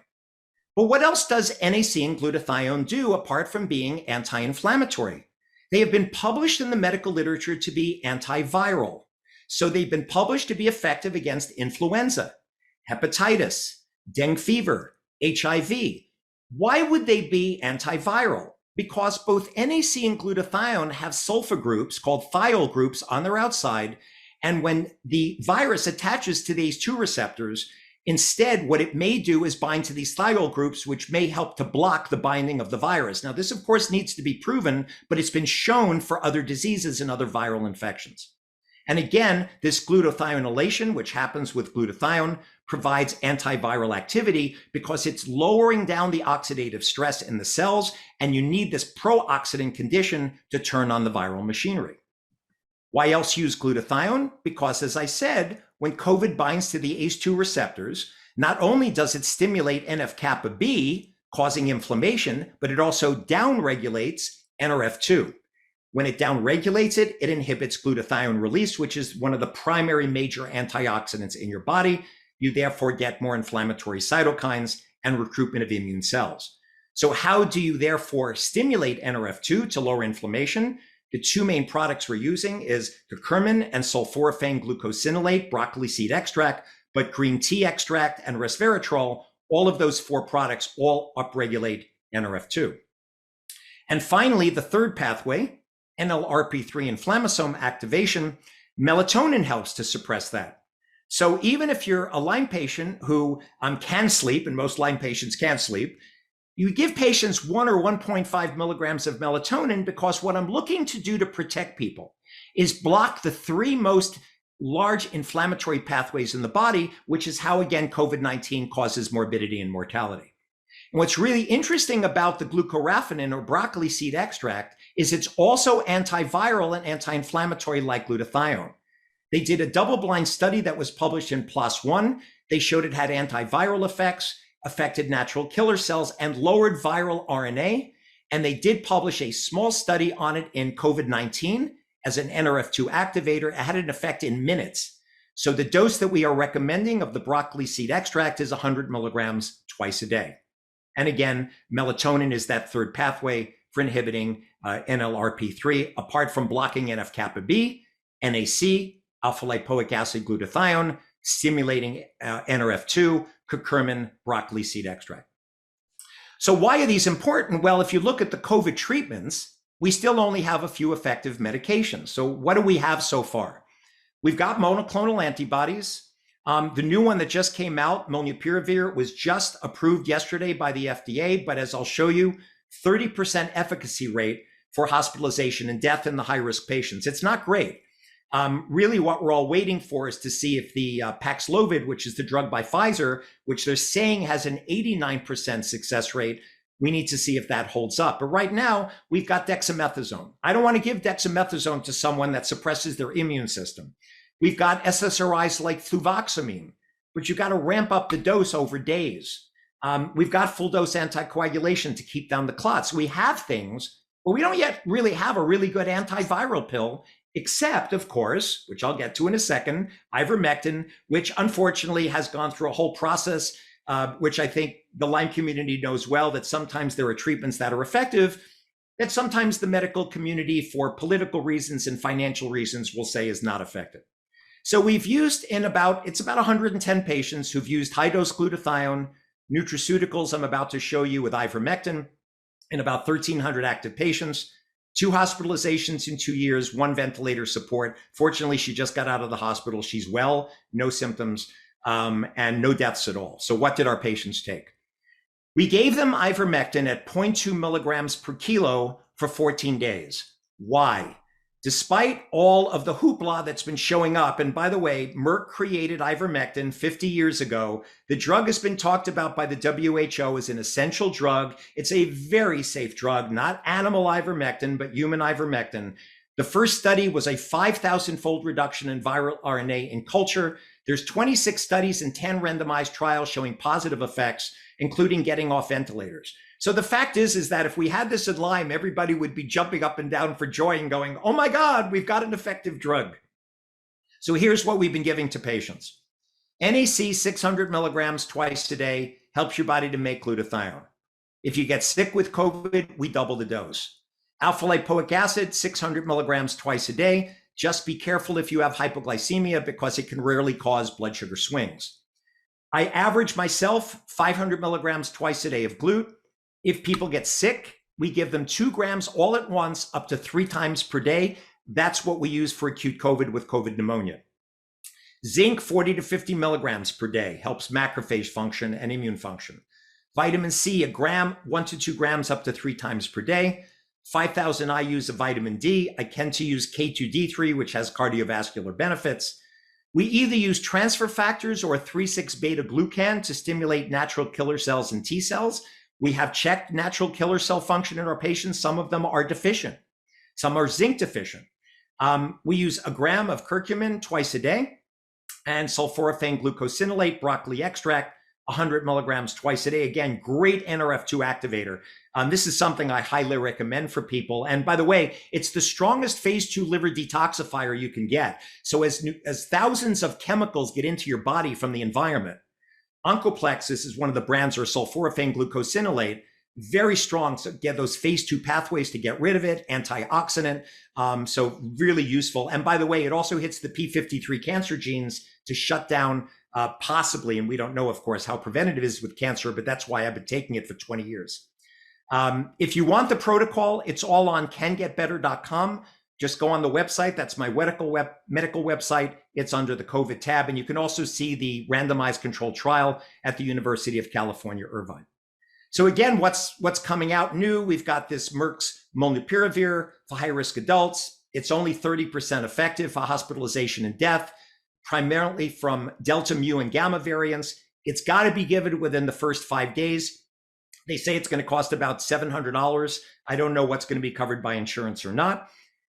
But what else does NAC and glutathione do apart from being anti-inflammatory? They have been published in the medical literature to be antiviral. So they've been published to be effective against influenza, hepatitis, dengue fever, HIV. Why would they be antiviral? Because both NAC and glutathione have sulfur groups called thiol groups on their outside. And when the virus attaches to these two receptors, instead, what it may do is bind to these thiol groups, which may help to block the binding of the virus. Now, this, of course, needs to be proven, but it's been shown for other diseases and other viral infections. And again, this glutathionylation, which happens with glutathione, provides antiviral activity because it's lowering down the oxidative stress in the cells, and you need this pro-oxidant condition to turn on the viral machinery. Why else use glutathione? Because, as I said, when COVID binds to the ACE2 receptors, not only does it stimulate NF-kappa B, causing inflammation, but it also downregulates NRF2. When it downregulates it, it inhibits glutathione release, which is one of the primary major antioxidants in your body. You therefore get more inflammatory cytokines and recruitment of immune cells. So how do you therefore stimulate NRF2 to lower inflammation? The two main products we're using is curcumin and sulforaphane glucosinolate, broccoli seed extract, but green tea extract and resveratrol, all of those four products all upregulate NRF2. And finally, the third pathway, NLRP3 inflammasome activation, melatonin helps to suppress that. So even if you're a Lyme patient who can sleep, and most Lyme patients can't sleep, you give patients 1 or 1.5 milligrams of melatonin, because what I'm looking to do to protect people is block the three most large inflammatory pathways in the body, which is how, again, COVID-19 causes morbidity and mortality. And what's really interesting about the glucoraphanin or broccoli seed extract is it's also antiviral and anti-inflammatory like glutathione. They did a double-blind study that was published in PLOS One. They showed it had antiviral effects, affected natural killer cells, and lowered viral RNA. And they did publish a small study on it in COVID-19 as an NRF2 activator. It had an effect in minutes. So the dose that we are recommending of the broccoli seed extract is 100 milligrams twice a day. And again, melatonin is that third pathway for inhibiting NLRP3, apart from blocking NF-kappa B, NAC, alpha-lipoic acid glutathione, stimulating NRF2, curcumin, broccoli seed extract. So why are these important? Well, if you look at the COVID treatments, we still only have a few effective medications. So what do we have so far? We've got monoclonal antibodies. The new one that just came out, molnupiravir, was just approved yesterday by the FDA, but as I'll show you, 30% efficacy rate for hospitalization and death in the high-risk patients. It's not great. Really what we're all waiting for is to see if the Paxlovid, which is the drug by Pfizer, which they're saying has an 89% success rate, we need to see if that holds up. But right now, we've got dexamethasone. I don't want to give dexamethasone to someone that suppresses their immune system. We've got SSRIs like fluvoxamine, but you've got to ramp up the dose over days. We've got full dose anticoagulation to keep down the clots. We have things, but we don't yet really have a really good antiviral pill, except, of course, which I'll get to in a second, ivermectin, which unfortunately has gone through a whole process, which I think the Lyme community knows well, that sometimes there are treatments that are effective, that sometimes the medical community, for political reasons and financial reasons, will say is not effective. So we've used it's about 110 patients who've used high-dose glutathione, nutraceuticals I'm about to show you with ivermectin, in about 1,300 active patients, 2 hospitalizations in 2 years, 1 ventilator support. Fortunately, she just got out of the hospital. She's well, no symptoms, and no deaths at all. So what did our patients take? We gave them ivermectin at 0.2 milligrams per kilo for 14 days. Why? Despite all of the hoopla that's been showing up, and by the way, Merck created ivermectin 50 years ago. The drug has been talked about by the WHO as an essential drug. It's a very safe drug, not animal ivermectin, but human ivermectin. The first study was a 5,000-fold reduction in viral RNA in culture. There's 26 studies and 10 randomized trials showing positive effects, including getting off ventilators. So the fact is that if we had this in Lyme, everybody would be jumping up and down for joy and going, oh my God, we've got an effective drug. So here's what we've been giving to patients. NAC 600 milligrams twice a day helps your body to make glutathione. If you get sick with COVID, we double the dose. Alpha lipoic acid, 600 milligrams twice a day. Just be careful if you have hypoglycemia because it can rarely cause blood sugar swings. I average myself 500 milligrams twice a day of glut. If people get sick, we give them 2 grams all at once, up to 3 times per day. That's what we use for acute COVID with COVID pneumonia. Zinc, 40 to 50 milligrams per day, helps macrophage function and immune function. Vitamin C, 1 to 2 grams up to 3 times per day. 5,000 IUs of vitamin D. I tend to use K2D3, which has cardiovascular benefits. We either use transfer factors or 3,6-beta glucan to stimulate natural killer cells and T cells. We have checked natural killer cell function in our patients. Some of them are deficient. Some are zinc deficient. We use 1 gram of curcumin twice a day, and sulforaphane glucosinolate, broccoli extract, 100 milligrams twice a day. Again, great NRF2 activator. This is something I highly recommend for people. And by the way, it's the strongest phase 2 liver detoxifier you can get. So as thousands of chemicals get into your body from the environment, Oncoplexis is one of the brands, or sulforaphane glucosinolate, very strong. So get those phase 2 pathways to get rid of it, antioxidant. So really useful. And by the way, it also hits the P53 cancer genes to shut down possibly, and we don't know, of course, how preventative it is with cancer, but that's why I've been taking it for 20 years. If you want the protocol, it's all on cangetbetter.com. Just go on the website. That's my medical website. It's under the COVID tab. And you can also see the randomized controlled trial at the University of California, Irvine. So again, what's coming out new? We've got this Merck's molnupiravir for high-risk adults. It's only 30% effective for hospitalization and death, primarily from Delta, Mu, and Gamma variants. It's got to be given within the first 5 days. They say it's going to cost about $700. I don't know what's going to be covered by insurance or not.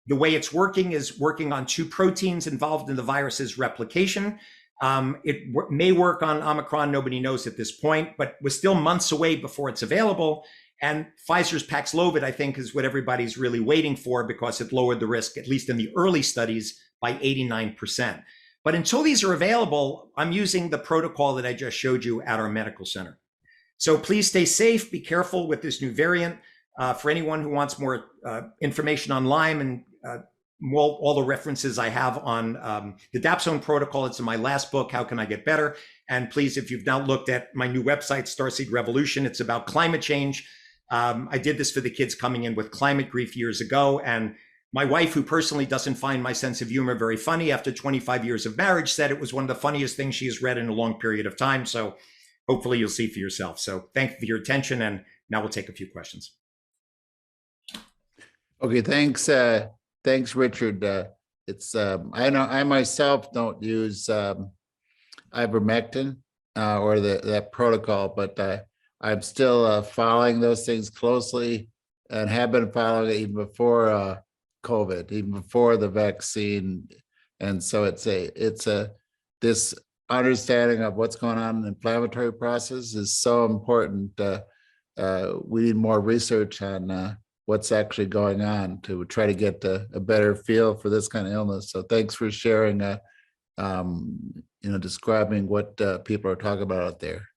The way it's working is working on 2 proteins involved in the virus's replication. It may work on Omicron. Nobody knows at this point, but we're still months away before it's available. And Pfizer's Paxlovid, I think, is what everybody's really waiting for because it lowered the risk, at least in the early studies, by 89%. But until these are available, I'm using the protocol that I just showed you at our medical center. So please stay safe. Be careful with this new variant. For anyone who wants more information on Lyme and all the references I have on the Dapsone protocol. It's in my last book, How Can I Get Better? And please, if you've not looked at my new website, Starseed Revolution, it's about climate change. I did this for the kids coming in with climate grief years ago. And my wife, who personally doesn't find my sense of humor very funny after 25 years of marriage, said it was one of the funniest things she has read in a long period of time. So hopefully you'll see for yourself. So thank you for your attention. And now we'll take a few questions. Okay, thanks. Thanks, Richard. It's I know I myself don't use ivermectin or that protocol, but I'm still following those things closely and have been following it even before COVID, even before the vaccine. And so it's this understanding of what's going on in the inflammatory process is so important. We need more research on what's actually going on to try to get a better feel for this kind of illness. So thanks for sharing, describing what people are talking about out there.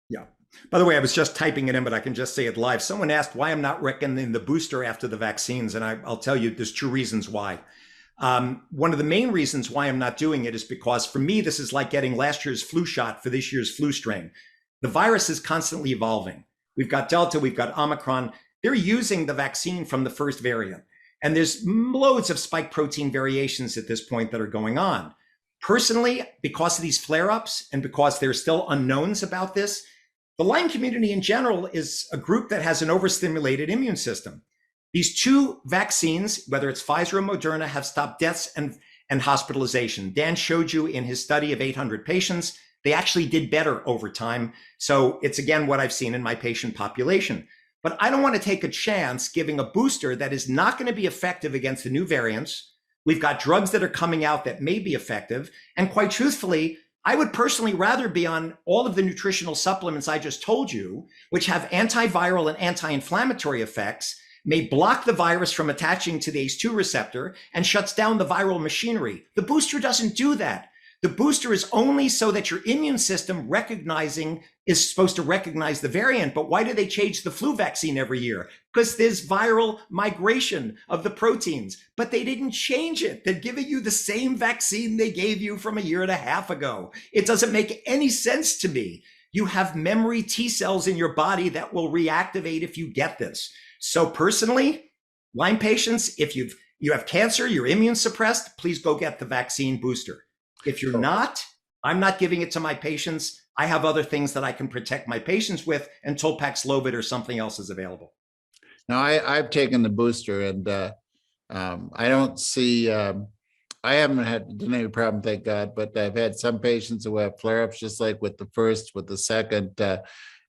Yeah. By the way, I was just typing it in, but I can just say it live. Someone asked why I'm not recommending the booster after the vaccines. And I'll tell you, there's two reasons why. One of the main reasons why I'm not doing it is because for me, this is like getting last year's flu shot for this year's flu strain. The virus is constantly evolving. We've got Delta, we've got Omicron. They're using the vaccine from the first variant. And there's loads of spike protein variations at this point that are going on. Personally, because of these flare-ups and because there's still unknowns about this, the Lyme community in general is a group that has an overstimulated immune system. These two vaccines, whether it's Pfizer or Moderna, have stopped deaths and hospitalization. Dan showed you in his study of 800 patients, they actually did better over time. So it's, again, what I've seen in my patient population. But I don't want to take a chance giving a booster that is not going to be effective against the new variants. We've got drugs that are coming out that may be effective. And quite truthfully, I would personally rather be on all of the nutritional supplements I just told you, which have antiviral and anti-inflammatory effects, may block the virus from attaching to the ACE2 receptor, and shuts down the viral machinery. The booster doesn't do that. The booster is only so that your immune system is supposed to recognize the variant. But why do they change the flu vaccine every year? Because there's viral migration of the proteins, but they didn't change it. They're giving you the same vaccine they gave you from a year and a half ago. It doesn't make any sense to me. You have memory T cells in your body that will reactivate if you get this. So personally, Lyme patients, if you have cancer, you're immune suppressed, please go get the vaccine booster. If you're not, I'm not giving it to my patients. I have other things that I can protect my patients with until Paxlovid or something else is available. Now, I've taken the booster, and I don't see, I haven't done any problem, thank God, but I've had some patients who have flare-ups, just like with the first, with the second.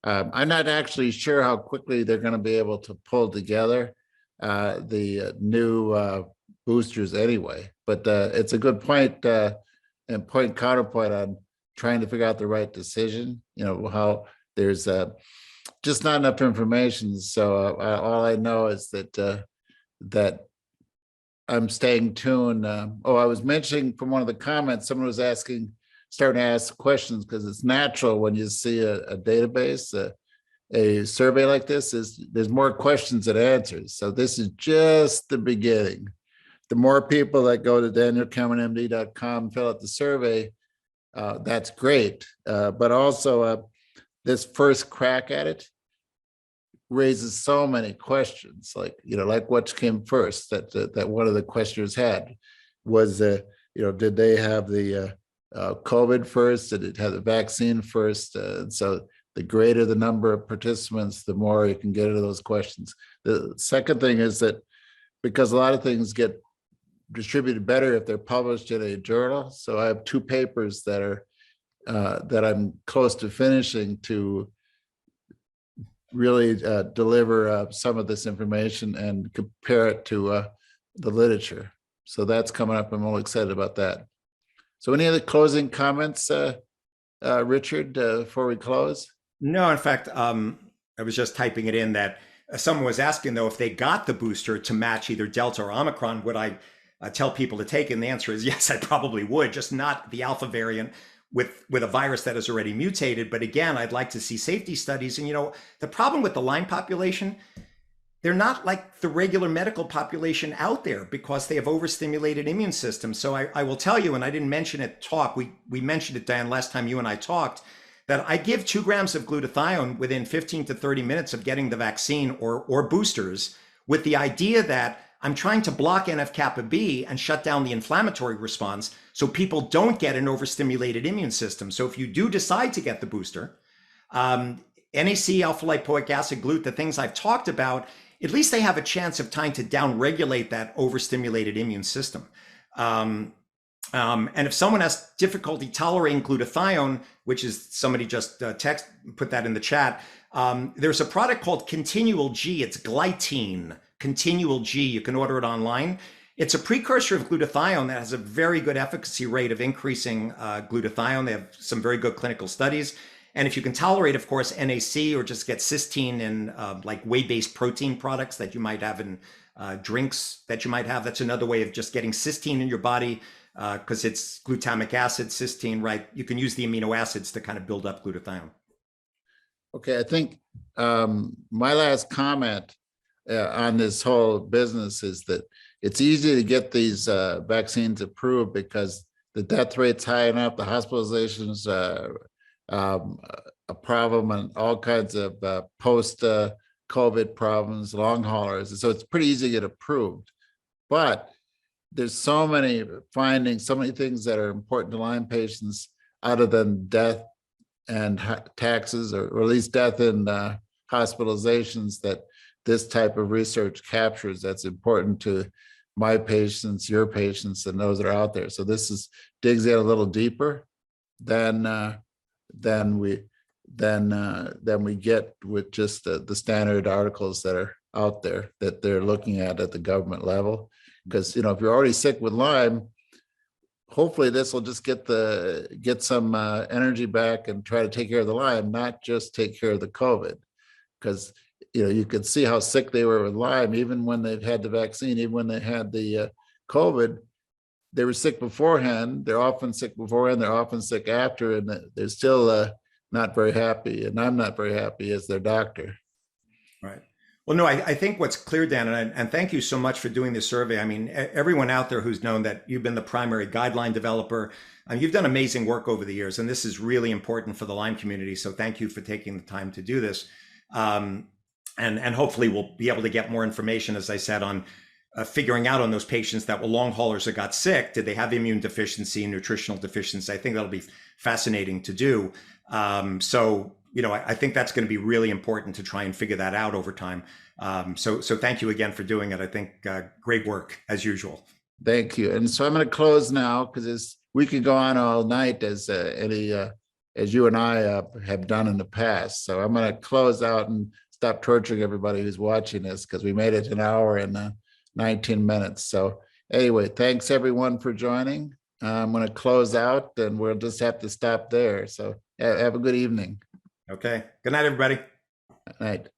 I'm not actually sure how quickly they're going to be able to pull together the new boosters anyway, but it's a good point and counterpoint on trying to figure out the right decision, how there's just not enough information. So all I know is that I'm staying tuned. I was mentioning from one of the comments, someone was starting to ask questions, because it's natural when you see a database, a survey like this, there's more questions than answers. So this is just the beginning. The more people that go to danielcameronmd.com, fill out the survey, that's great. But also this first crack at it raises so many questions, like what came first, that one of the questioners had was, did they have the COVID first? Did it have the vaccine first? And so the greater the number of participants, the more you can get into those questions. The second thing is that because a lot of things get distributed better if they're published in a journal. So I have 2 papers that I'm close to finishing to really deliver some of this information and compare it to the literature. So that's coming up. I'm all excited about that. So any other closing comments, Richard, before we close? No, in fact, I was just typing it in that someone was asking, though, if they got the booster to match either Delta or Omicron, would I tell people to take it? And the answer is yes, I probably would, just not the alpha variant with a virus that is already mutated. But again, I'd like to see safety studies. And the problem with the Lyme population, they're not like the regular medical population out there because they have overstimulated immune systems. So I will tell you, and I didn't mention it talk, we mentioned it, Dan, last time you and I talked, that I give 2 grams of glutathione within 15 to 30 minutes of getting the vaccine or boosters, with the idea that I'm trying to block NF-kappa B and shut down the inflammatory response so people don't get an overstimulated immune system. So if you do decide to get the booster, NAC, alpha lipoic acid, glut, the things I've talked about, at least they have a chance of trying to downregulate that overstimulated immune system. And if someone has difficulty tolerating glutathione, which is somebody just put that in the chat, there's a product called Continual G. It's glycine, Continual G. You can order it online. It's a precursor of glutathione that has a very good efficacy rate of increasing glutathione. They have some very good clinical studies. And if you can tolerate, of course, NAC or just get cysteine in like whey-based protein products that you might have in drinks that you might have, that's another way of just getting cysteine in your body because it's glutamic acid, cysteine, right? You can use the amino acids to kind of build up glutathione. Okay, I think my last comment on this whole business is that it's easy to get these vaccines approved because the death rate's high enough, the hospitalizations a problem, and all kinds of post-COVID problems, long haulers. So it's pretty easy to get approved. But there's so many findings, so many things that are important to Lyme patients other than death and taxes, or at least death and hospitalizations, that this type of research captures that's important to my patients, your patients, and those that are out there. So this digs in a little deeper than we get with just the standard articles that are out there that they're looking at the government level. Because if you're already sick with Lyme, hopefully this will just get some energy back and try to take care of the Lyme, not just take care of the COVID. Because you could see how sick they were with Lyme, even when they've had the vaccine, even when they had the COVID. They were sick beforehand. They're often sick beforehand. They're often sick after, and they're still not very happy. And I'm not very happy as their doctor. Right. Well, no, I think what's clear, Dan, and thank you so much for doing this survey. I mean, everyone out there who's known that you've been the primary guideline developer, you've done amazing work over the years, and this is really important for the Lyme community. So thank you for taking the time to do this. And hopefully we'll be able to get more information, as I said, on figuring out on those patients that were long haulers that got sick. Did they have immune deficiency, nutritional deficiency? I think that'll be fascinating to do. So I think that's going to be really important to try and figure that out over time. So thank you again for doing it. I think great work as usual. Thank you. And so I'm going to close now because we could go on all night as you and I have done in the past. So I'm going to close out and stop torturing everybody who's watching this because we made it an hour and 19 minutes. So anyway, thanks everyone for joining. I'm going to close out and we'll just have to stop there. So have a good evening. Okay. Good night, everybody. Good night.